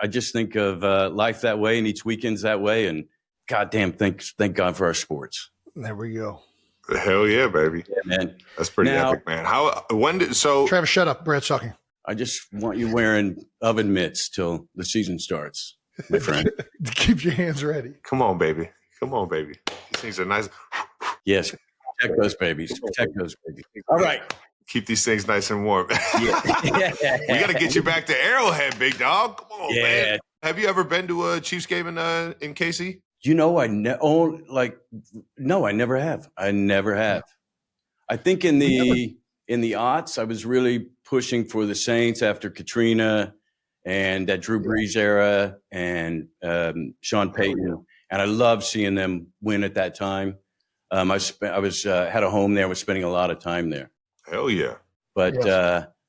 just think of life that way, and each weekend's that way, and goddamn, thank God for our sports. There we go. Hell yeah, baby. Yeah, man. That's pretty epic, man. Travis, shut up. Brad's talking. I just want you wearing oven mitts till the season starts, my friend. Keep your hands ready. Come on, baby. These things are nice. Yes. Protect those babies. All right. Keep these things nice and warm. Yeah. We got to get you back to Arrowhead, big dog. Come on, Yeah. man. Have you ever been to a Chiefs game in KC? You know, no, I never have. I think in the aughts, I was really pushing for the Saints after Katrina and that Drew Brees era and Sean Payton, and I loved seeing them win at that time. I had a home there. I was spending a lot of time there. Hell yeah! But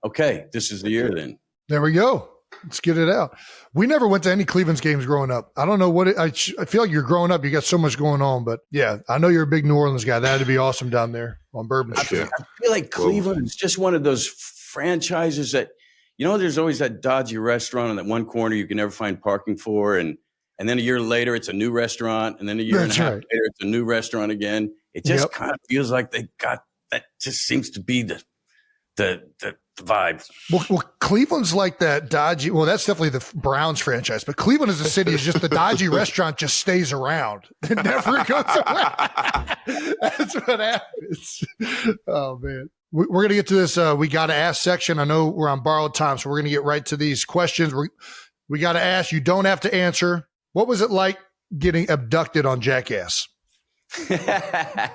okay, this is the year then. There we go. Let's get it out. We never went to any Cleveland's games growing up. I don't know what I feel like you're growing up. You got so much going on, but yeah, I know you're a big New Orleans guy. That'd be awesome down there on Bourbon Street. I feel like Cleveland is just one of those franchises that, there's always that dodgy restaurant in that one corner you can never find parking for. And then a year later, it's a new restaurant. And then a year and a half later, it's a new restaurant again. It just kind of feels like they got that. Just seems to be the vibe. Well, Cleveland's like that dodgy. Well, that's definitely the Browns franchise, but Cleveland as a city is just the dodgy restaurant just stays around. It never goes away. That's what happens. Oh man. We're going to get to this. We got to ask section. I know we're on borrowed time, so we're going to get right to these questions. We got to ask. You don't have to answer. What was it like getting abducted on Jackass? Yeah,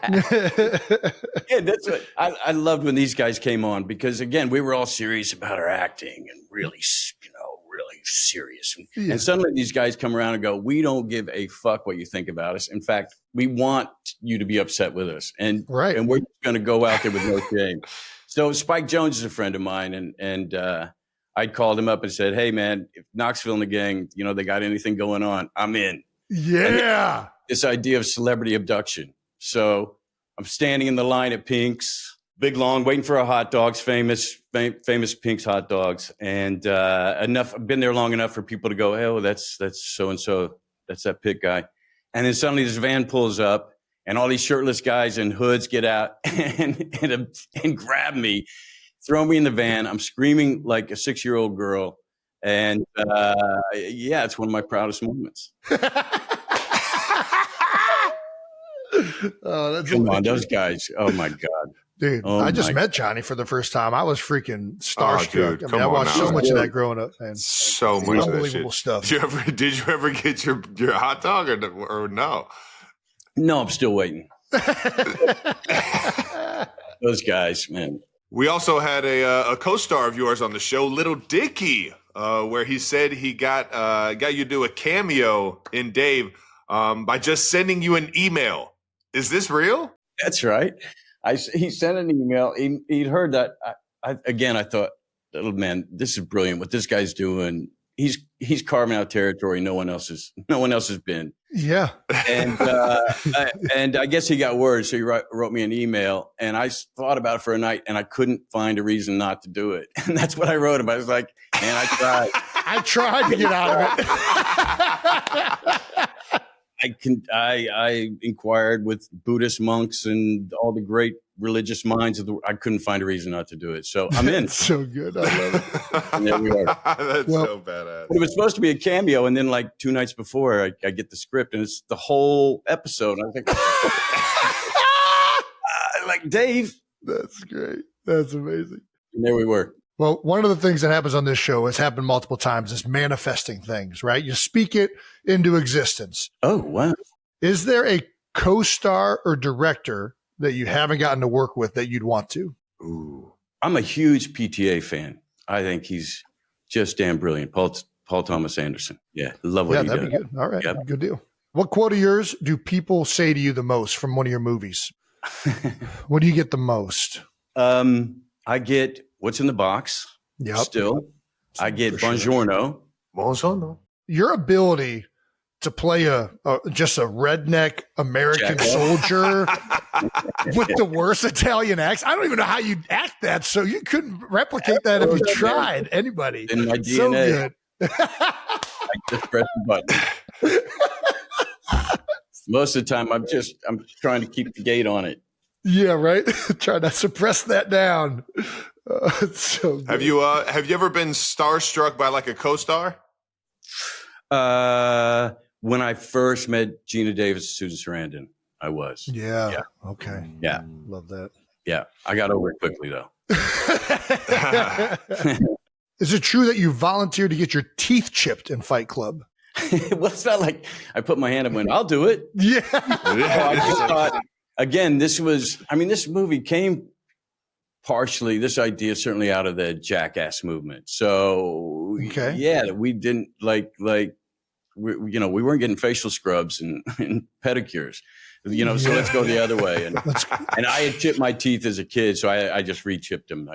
that's what I loved when these guys came on, because again, we were all serious about our acting and really serious. And suddenly these guys come around and go, we don't give a fuck what you think about us. In fact, we want you to be upset with us. And we're going to go out there with no shame. So Spike Jones is a friend of mine. And I called him up and said, hey man, if Knoxville and the gang, they got anything going on, I'm in. Yeah. This idea of celebrity abduction. So I'm standing in the line at Pink's, big long, waiting for our hot dogs, famous Pink's hot dogs. And I've been there long enough for people to go, oh, that's so-and-so. That's that Pitt guy. And then suddenly this van pulls up and all these shirtless guys in hoods get out and grab me, throw me in the van. I'm screaming like a 6-year-old girl. And it's one of my proudest moments. Oh, that's come on, those guys! Oh my god, dude! I just met Johnny for the first time. I was freaking starstruck. I watched so much of that growing up, man. So much unbelievable stuff. Did you ever get your hot dog or no? No, I'm still waiting. Those guys, man. We also had a co-star of yours on the show, Little Dicky, where he said he got you to do a cameo in Dave by just sending you an email. Is this real? That's right. He sent an email. He'd heard that. I thought, little man, this is brilliant. What this guy's doing, he's carving out territory no one else has been. Yeah. And I guess he got word, so he wrote me an email, and I thought about it for a night, and I couldn't find a reason not to do it. And that's what I wrote him. I was like, man, I tried. I tried to get out of it. I inquired with Buddhist monks and all the great religious minds of the world. I couldn't find a reason not to do it. So I'm in. That's so good. I love it. And there we are. That's so badass. But it was supposed to be a cameo. And then like 2 nights before I get the script and it's the whole episode. And I was like, like Dave. That's great. That's amazing. And there we were. Well, one of the things that happens on this show has happened multiple times is manifesting things, right? You speak it into existence. Oh, wow. Is there a co-star or director that you haven't gotten to work with that you'd want to? Ooh. I'm a huge PTA fan. I think he's just damn brilliant. Paul Thomas Anderson. Yeah, love what he does. Yeah, that'd be good. All right, Good deal. What quote of yours do people say to you the most from one of your movies? What do you get the most? I get what's in the box. Yep. Still, I get buongiorno. Buongiorno. Your ability to play just a redneck American soldier with the worst Italian accent. I don't even know how you'd act that, so you couldn't replicate that if you tried. Anybody. In my DNA. So good. I just press the button. Most of the time, I'm trying to keep the gate on it. Yeah, right. Trying to suppress that down. It's so good. Have you ever been starstruck by like a co-star? When I first met Gina Davis, Susan Sarandon, I was. Yeah. Okay. Yeah. Love that. Yeah. I got over it quickly though. Is it true that you volunteered to get your teeth chipped in Fight Club? Well, it's not like I put my hand up and went, I'll do it. Yeah. I just thought, again, this movie came partially, this idea certainly out of the jackass movement. So, okay. Yeah, we didn't we weren't getting facial scrubs and pedicures, so let's go the other way. And I had chipped my teeth as a kid, so I just re-chipped them.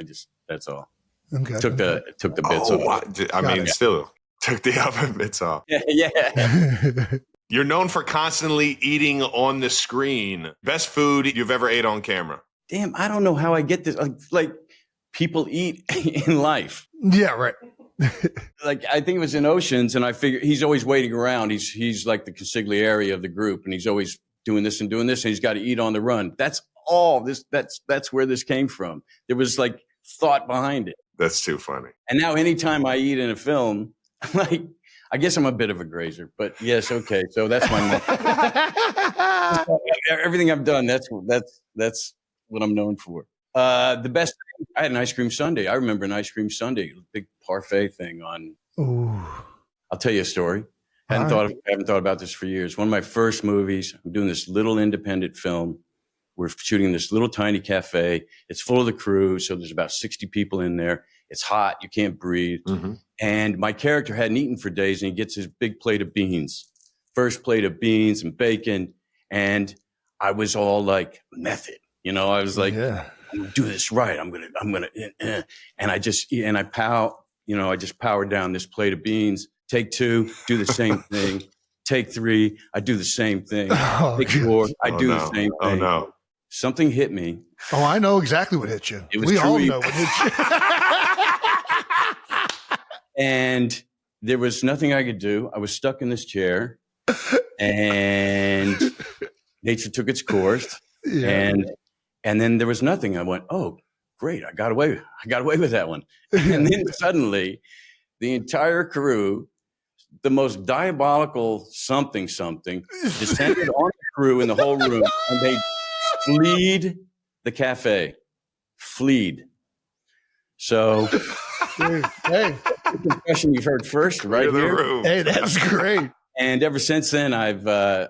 That's all. Okay. Took the bits off. Still took the other bits off. Yeah. You're known for constantly eating on the screen. Best food you've ever ate on camera? Damn, I don't know how I get this. Like people eat in life. Yeah, right. Like I think it was in Oceans, and I figure he's always waiting around. He's like the consigliere of the group, and he's always doing this, and he's got to eat on the run. That's all this. That's where this came from. There was like thought behind it. That's too funny. And now anytime I eat in a film, like, I guess I'm a bit of a grazer, but yes. Okay. So that's my, everything I've done. That's what I'm known for. The best thing, I had an ice cream sundae. I remember an ice cream sundae, big parfait thing on. Ooh. I'll tell you a story. I haven't thought about this for years. One of my first movies, I'm doing this little independent film. We're shooting in this little tiny cafe. It's full of the crew. So there's about 60 people in there. It's hot. You can't breathe. Mm-hmm. And my character hadn't eaten for days, and he gets his big plate of beans, first plate of beans and bacon. And I was all like method, I was like, I'm gonna do this right. I'm going to, and I powered down this plate of beans. Take 2, do the same thing. Take 3, I do the same thing. Take 4, I do the same thing. Oh no. Something hit me. Oh, I know exactly what hit you. We all know what hit you. And there was nothing I could do. I was stuck in this chair, and nature took its course. Yeah. And then there was nothing. I went, oh, great. I got away with that one. And then suddenly the entire crew, the most diabolical something descended on the crew in the whole room, and they fleed the cafe. So, hey, the confession you've heard first, right here. Hey, that's great. And ever since then, I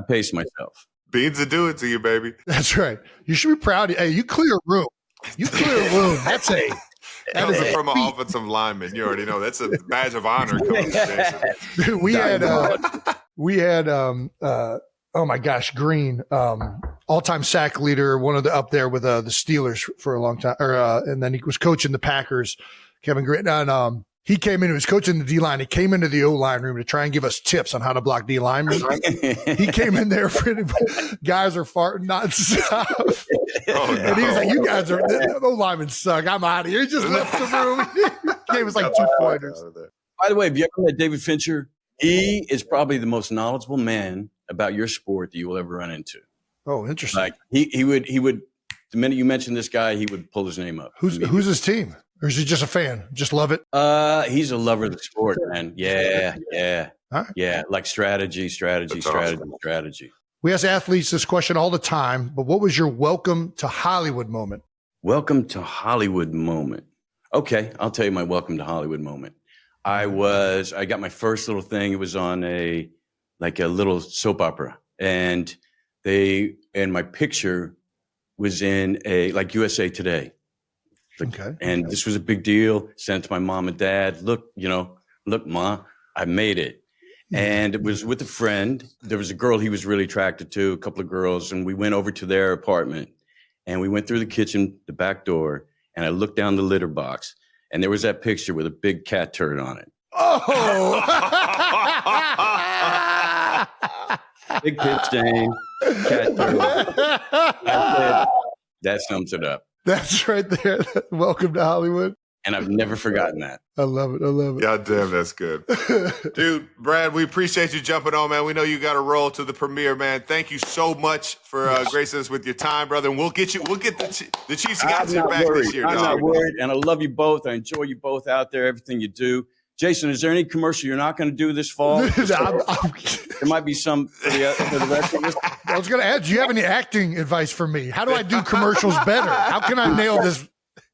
paced myself. Beans will do it to you, baby. That's right. You should be proud. Hey, you clear a room. That's Comes from an offensive lineman. You already know that's a badge of honor. Coach Jason. we had oh my gosh, Green, all-time sack leader, one of the up there with the Steelers for a long time, and then he was coaching the Packers, Kevin Green, and he came in, he was coaching the D-line. He came into the O-line room to try and give us tips on how to block D-linemen. He came in there, guys are farting nonstop. Oh, no. And he was like, you guys are, those linemen suck. I'm out of here. He just left the room. He gave us like 2 pointers. By the way, have you ever met David Fincher? He is probably the most knowledgeable man about your sport that you will ever run into. Oh, interesting. Like he would, the minute you mention this guy, he would pull his name up. Who's his team? Or is he just a fan? Just love it? He's a lover of the sport, man. Yeah. Right. Yeah. Like strategy. We ask athletes this question all the time, but what was your welcome to Hollywood moment? Welcome to Hollywood moment. Okay. I'll tell you my welcome to Hollywood moment. I got my first little thing. It was on a little soap opera, and my picture was in like USA Today. Okay. And this was a big deal. Sent it to my mom and dad. Look, Ma, I made it. And it was with a friend. There was a girl he was really attracted to, a couple of girls, and we went over to their apartment, and we went through the kitchen, the back door, and I looked down the litter box, and there was that picture with a big cat turd on it. Oh! Big pit stain, cat turd. I said, that sums it up. That's right there. Welcome to Hollywood. And I've never forgotten that. I love it. I love it. God damn, that's good. Dude, Brad, we appreciate you jumping on, man. We know you got to roll to the premiere, man. Thank you so much for gracing us with your time, brother. And we'll get the Chiefs back this year, I'm dog. not worried. And I love you both. I enjoy you both out there, everything you do. Jason, is there any commercial you're not going to do this fall? There might be some for the rest of us. I was going to ask, do you have any acting advice for me? How do I do commercials better? How can I nail this?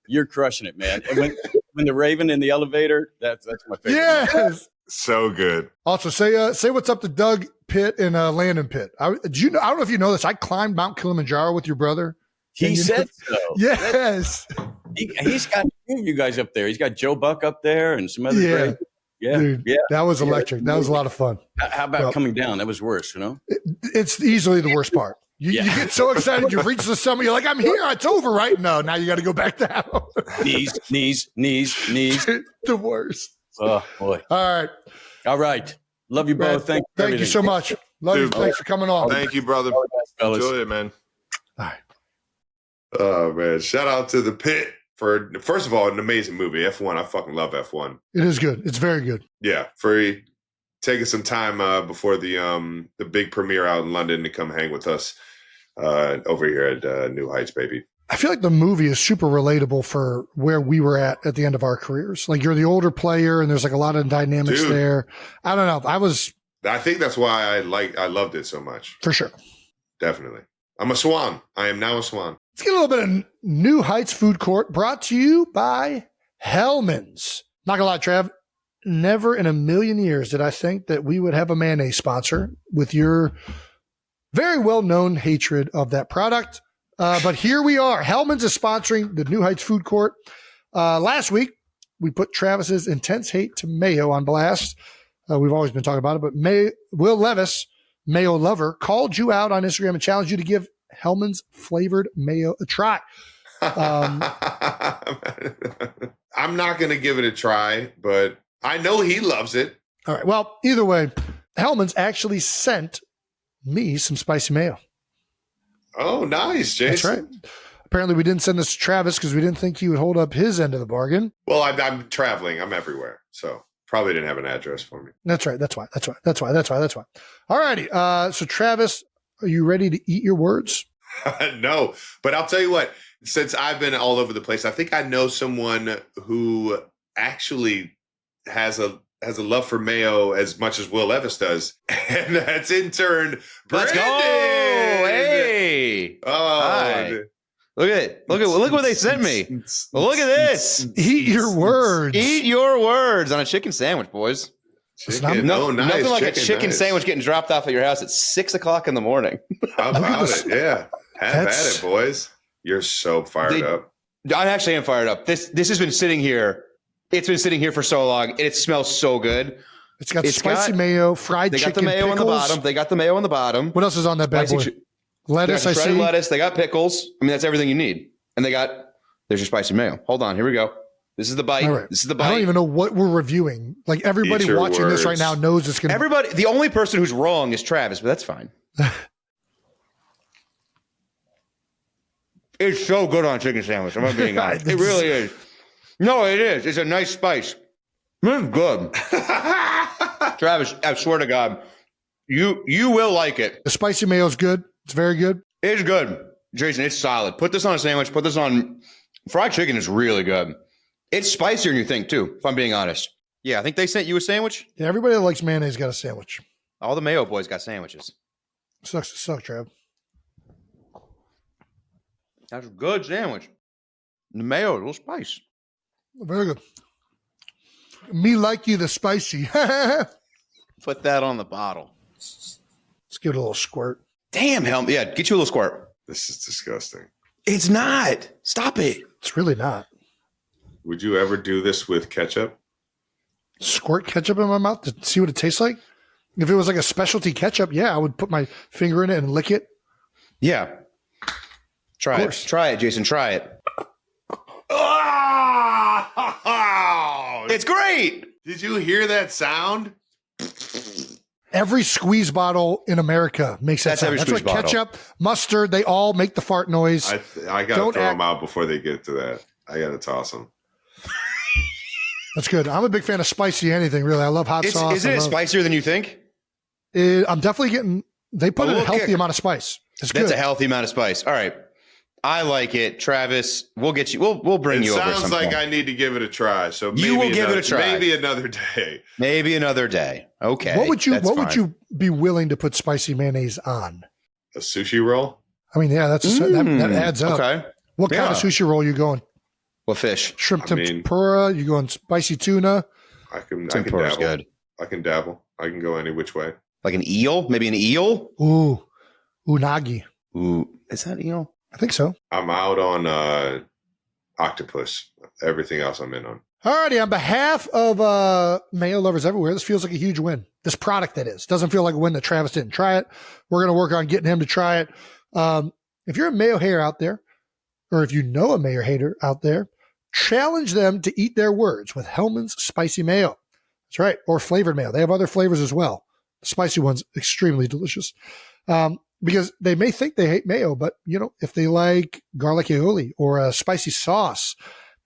You're crushing it, man. And when the Raven in the elevator, that's my favorite. Yes. So good. Also, say what's up to Doug Pitt and Landon Pitt. I don't know if you know this. I climbed Mount Kilimanjaro with your brother. He said so. Yes. He's got two of you guys up there. He's got Joe Buck up there and some other great. Yeah. Dude, yeah. That was electric. That was a lot of fun. How about coming down? That was worse, you know? It's easily the worst part. You get so excited. You've reached the summit. You're like, I'm here. It's over, right? No, now you got to go back down. Knees. The worst. Oh, boy. All right. Love you both. Thank you so much. Love you. Thanks for coming on. Thank you, brother. Enjoy it, man. All right. Oh, man. Shout out to the Pit for, first of all, an amazing movie. F1. I fucking love F1. It is good. It's very good. Yeah. For taking some time before the big premiere out in London to come hang with us over here at New Heights, baby. I feel like the movie is super relatable for where we were at the end of our careers. Like you're the older player and there's like a lot of dynamics there. I don't know. I think that's why I loved it so much. For sure. Definitely. I'm a swan. I am now a swan. Let's get a little bit of New Heights Food Court brought to you by Hellman's. Not gonna lie, Trav, never in a million years did I think that we would have a mayonnaise sponsor with your very well-known hatred of that product. But here we are. Hellman's is sponsoring the New Heights Food Court. Last week, we put Travis's intense hate to mayo on blast. We've always been talking about it, but Will Levis, mayo lover, called you out on Instagram and challenged you to give Hellman's flavored mayo a try. I'm not going to give it a try, but I know he loves it. All right. Well, either way, Hellman's actually sent me some spicy mayo. Oh, nice, Jason. That's right. Apparently, we didn't send this to Travis because we didn't think he would hold up his end of the bargain. Well, I'm traveling. I'm everywhere. So probably didn't have an address for me. That's right. That's why. All righty. So, Travis, are you ready to eat your words? No, but I'll tell you what, since I've been all over the place, I think I know someone who actually has a love for mayo as much as Will Levis does. And that's intern Let's Brandon. go. Hey. Oh, Hi. Look what they sent me. Look at this. Eat your words. Eat your words on a chicken sandwich, boys. chicken. not- Oh, nice. Nothing like a Chicken, chicken nice. sandwich getting dropped off at your house at 6 o'clock in the morning. How about it? Yeah. Have That's- at it, boys. You're so fired up. I actually am fired up. This has been sitting here. It's been sitting here for so long. And it smells so good. It's got spicy mayo, fried They chicken, got the mayo pickles. on the bottom. They got the mayo on the bottom. What else is on that bad boy? Spicy chi- Lettuce, They I got shredded see. lettuce. They got pickles. I mean, that's everything you need. And there's your spicy mayo. Hold on. Here we go. This is the bite. All right. This is the I bite. don't even know what we're reviewing. Like everybody Eat your watching this right words. now knows it's going to Everybody, the only person who's wrong is Travis, but that's fine. It's so good on a chicken sandwich. I'm not being honest. It really is. No, it is. It's a nice spice. It's good. Travis, I swear to God, you will like it. The spicy mayo is good. It's very good. It's good. Jason, it's solid. Put this on a sandwich. Put this on fried chicken is really good. It's spicier than you think, too, if I'm being honest. Yeah, I think they sent you a sandwich. Yeah, everybody that likes mayonnaise got a sandwich. All the Mayo boys got sandwiches. Sucks to suck, Trav. That's a good sandwich. The mayo, a little spice. Very good. Me like you the spicy. Let's Put that on the bottle. give it a little squirt. Damn, Helm. Yeah, get you a little squirt. This is disgusting. It's not. Stop it. It's really not. Would you ever do this with ketchup? Squirt ketchup in my mouth to see what it tastes like? If it was like a specialty ketchup, yeah, I would put my finger in it and lick it. Yeah. Try it. course. Try it, Jason. Try it. Oh! It's great. Did you hear that sound? Every squeeze bottle in America makes that That's sound. every That's squeeze what bottle. ketchup, mustard, they all make the fart noise. I got to Don't throw act- them out before they get to that. I got to toss them. That's good. I'm a big fan of spicy anything, really. I love hot sauce. Isn't it spicier than you think? I'm definitely getting, they put in a healthy amount of spice. It's good. That's a healthy amount of spice. All right. I like it. Travis, we'll get you. We'll bring you over. It sounds like I need to give it a try. So maybe you will give it a try. Maybe another day. Maybe another day. Okay. What would you be willing to put spicy mayonnaise on? A sushi roll? I mean, yeah, that adds up. Okay. What kind of sushi roll you going? What fish? Shrimp tempura? You going spicy tuna? I can Tempura's dabble. good. I can dabble. I can go any which way. Like an eel? Maybe an eel? Ooh. Unagi. Ooh. Is that eel? I think so. I'm out on octopus. Everything else I'm in on. Alrighty, on behalf of mayo lovers everywhere, this feels like a huge win. This product, that is. Doesn't feel like a win that Travis didn't try it. We're going to work on getting him to try it. If you're a mayo hater out there, or if you know a mayo hater out there, challenge them to eat their words with Hellman's Spicy Mayo. That's right. Or flavored mayo. They have other flavors as well. The spicy one's extremely delicious. Because they may think they hate mayo, but, if they like garlic aioli or a spicy sauce,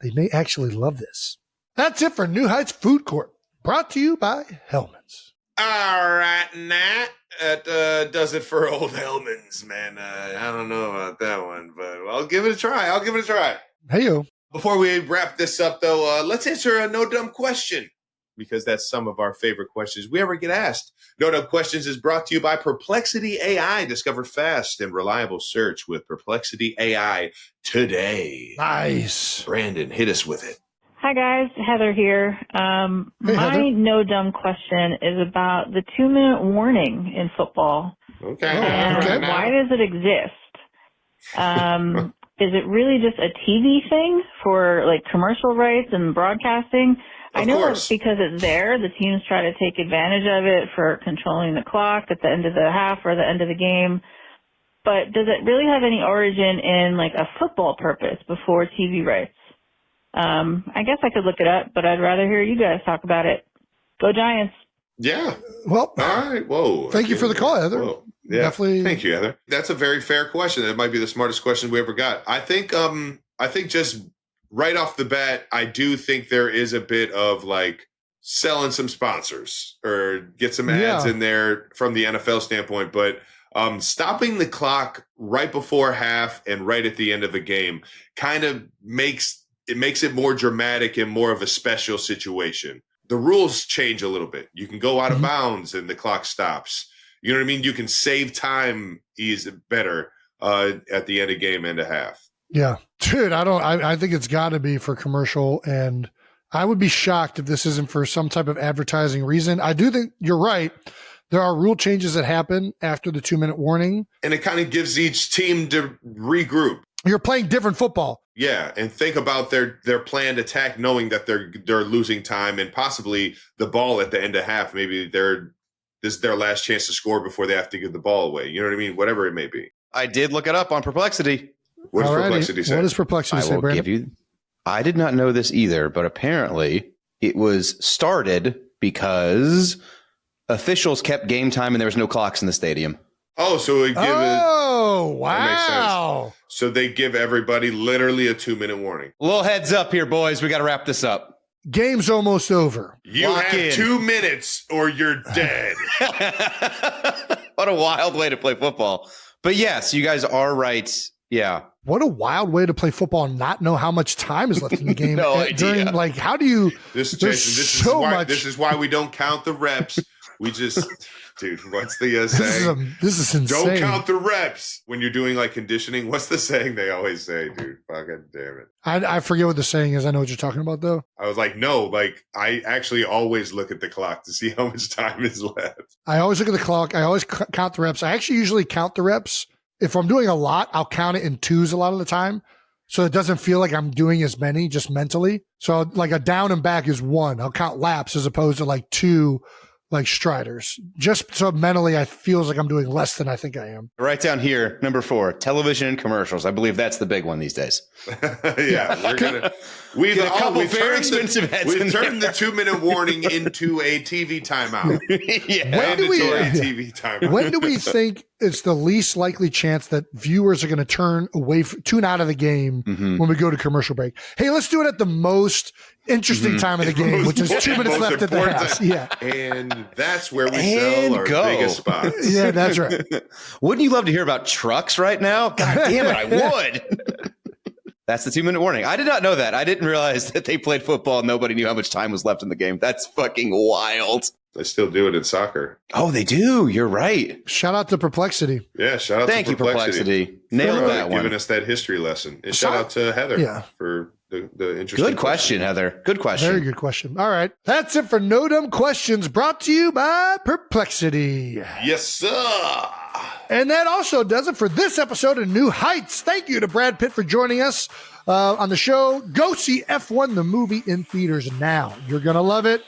they may actually love this. That's it for New Heights Food Court, brought to you by Hellman's. All right, Nat. That does it for old Hellman's, man. I don't know about that one, but I'll give it a try. Hey-yo. Before we wrap this up, though, let's answer a no dumb question, because that's some of our favorite questions we ever get asked. No Dumb Questions is brought to you by Perplexity AI. Discover fast and reliable search with Perplexity AI today. Nice. Brandon, hit us with it. Hi, guys. Heather here. Hey, my Heather. no dumb question is about the 2-minute warning in football. Okay. And okay. why does it exist? Is it really just a TV thing for like commercial rights and broadcasting? I know it's because it's there. The teams try to take advantage of it for controlling the clock at the end of the half or the end of the game. But does it really have any origin in like a football purpose before TV rights? I guess I could look it up, but I'd rather hear you guys talk about it. Go Giants. Yeah. Well, all right. Whoa. Thank you for the call, Heather. Whoa. Yeah. Definitely. Thank you, Heather. That's a very fair question. That might be the smartest question we ever got. I think just right off the bat, I do think there is a bit of like selling some sponsors or get some ads in there from the NFL standpoint. But stopping the clock right before half and right at the end of the game kind of makes it more dramatic and more of a special situation. The rules change a little bit. You can go out of bounds and the clock stops. You know what I mean? You can save time better at the end of game and a half. Yeah. Dude, I think it's got to be for commercial, and I would be shocked if this isn't for some type of advertising reason. I do think you're right. There are rule changes that happen after the 2-minute warning. And it kind of gives each team to regroup. You're playing different football. Yeah, and think about their planned attack, knowing that they're losing time and possibly the ball at the end of half. Maybe this is their last chance to score before they have to give the ball away. You know what I mean? Whatever it may be. I did look it up on Perplexity. What does Perplexity say? What does Perplexity say, Brandon? I did not know this either, but apparently it was started because officials kept game time and there was no clocks in the stadium. Oh, so it give it. Oh, wow. That makes sense. So they give everybody literally a 2-minute warning. A little heads up here, boys. We got to wrap this up. Game's almost over. You Lock have in. 2 minutes or you're dead. What a wild way to play football. But yes, you guys are right. Yeah. What a wild way to play football and not know how much time is left in the game. No idea. How do you? This is why we don't count the reps. We just, dude, what's the saying? This is insane. Don't count the reps when you're doing like conditioning. What's the saying they always say, dude? Fucking damn it. I forget what the saying is. I know what you're talking about, though. I was like, no, like I actually always look at the clock to see how much time is left. I always look at the clock. I always count the reps. I actually usually count the reps. If I'm doing a lot, I'll count it in twos a lot of the time. So it doesn't feel like I'm doing as many just mentally. So like a down and back is 1. I'll count laps as opposed to like 2 like striders. Just so mentally I feels like I'm doing less than I think I am. Right down here, number 4, television and commercials. I believe that's the big one these days. Yeah, we've a couple very expensive heads. We've turned the 2-minute warning into a TV timeout. Yeah. Mandatory TV timeout. When do we think it's the least likely chance that viewers are going to tune out of the game when we go to commercial break. Hey, let's do it at the most interesting time of the game, which is 2 minutes left at the half. Yeah. And that's where we sell our biggest spots. Yeah, that's right. Wouldn't you love to hear about trucks right now? God damn it, I would. That's the 2-minute warning. I did not know that. I didn't realize that they played football and nobody knew how much time was left in the game. That's fucking wild. They still do it in soccer. Oh, they do. You're right. Shout out to Perplexity. Yeah, shout out Thank to Perplexity. Thank you, Perplexity. Nailed that one. Giving us that history lesson. And shout out to Heather for the interesting Good question, Heather. Good question. Very good question. All right. That's it for No Dumb Questions, brought to you by Perplexity. Yes, sir. And that also does it for this episode of New Heights. Thank you to Brad Pitt for joining us on the show. Go see F1 the movie in theaters now. You're going to love it.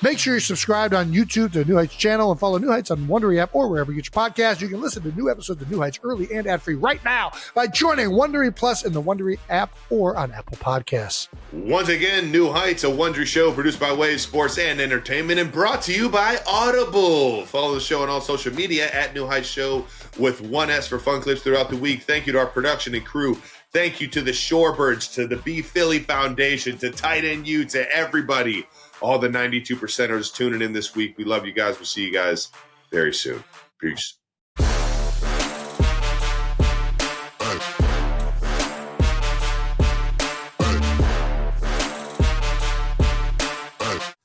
Make sure you're subscribed on YouTube to the New Heights channel and follow New Heights on Wondery app or wherever you get your podcasts. You can listen to new episodes of New Heights early and ad-free right now by joining Wondery Plus in the Wondery app or on Apple Podcasts. Once again, New Heights, a Wondery show produced by Wave Sports and Entertainment and brought to you by Audible. Follow the show on all social media at New Heights Show with 1S for fun clips throughout the week. Thank you to our production and crew. Thank you to the Shorebirds, to the B Philly Foundation, to Tight End U, to everybody. All the 92%ers tuning in this week. We love you guys. We'll see you guys very soon. Peace.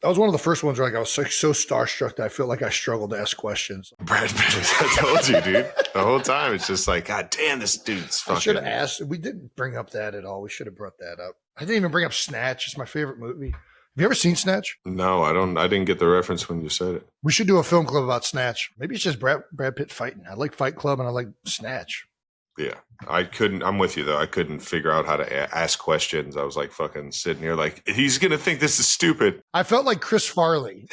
That was one of the first ones where I was so starstruck that I feel like I struggled to ask questions. Brad Pitt, I told you, dude. The whole time, it's just like, God damn, this dude's fucking. I should have asked. We didn't bring up that at all. We should have brought that up. I didn't even bring up Snatch. It's my favorite movie. Have you ever seen Snatch? No, I don't. I didn't get the reference when you said it. We should do a film club about Snatch. Maybe it's just Brad Pitt fighting. I like Fight Club and I like Snatch. Yeah, I couldn't. I'm with you though. I couldn't figure out how to ask questions. I was like fucking sitting here, like he's gonna think this is stupid. I felt like Chris Farley.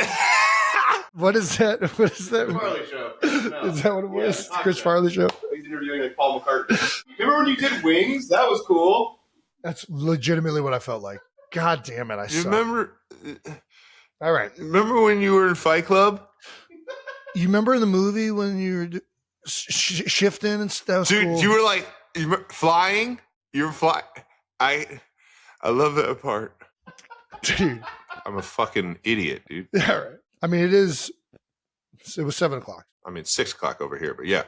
What is that? What is that? Farley show. No. Is that what it was? Yeah, Chris Farley show. He's interviewing like Paul McCartney. Remember when you did Wings? That was cool. That's legitimately what I felt like. God damn it! You remember? All right. Remember when you were in Fight Club? You remember in the movie when you were shifting and stuff? Dude, cool. you were like flying. You were flying. I love that part. Dude. I'm a fucking idiot, dude. All right. I mean, it was 7:00. I mean, 6:00 over here, but yeah.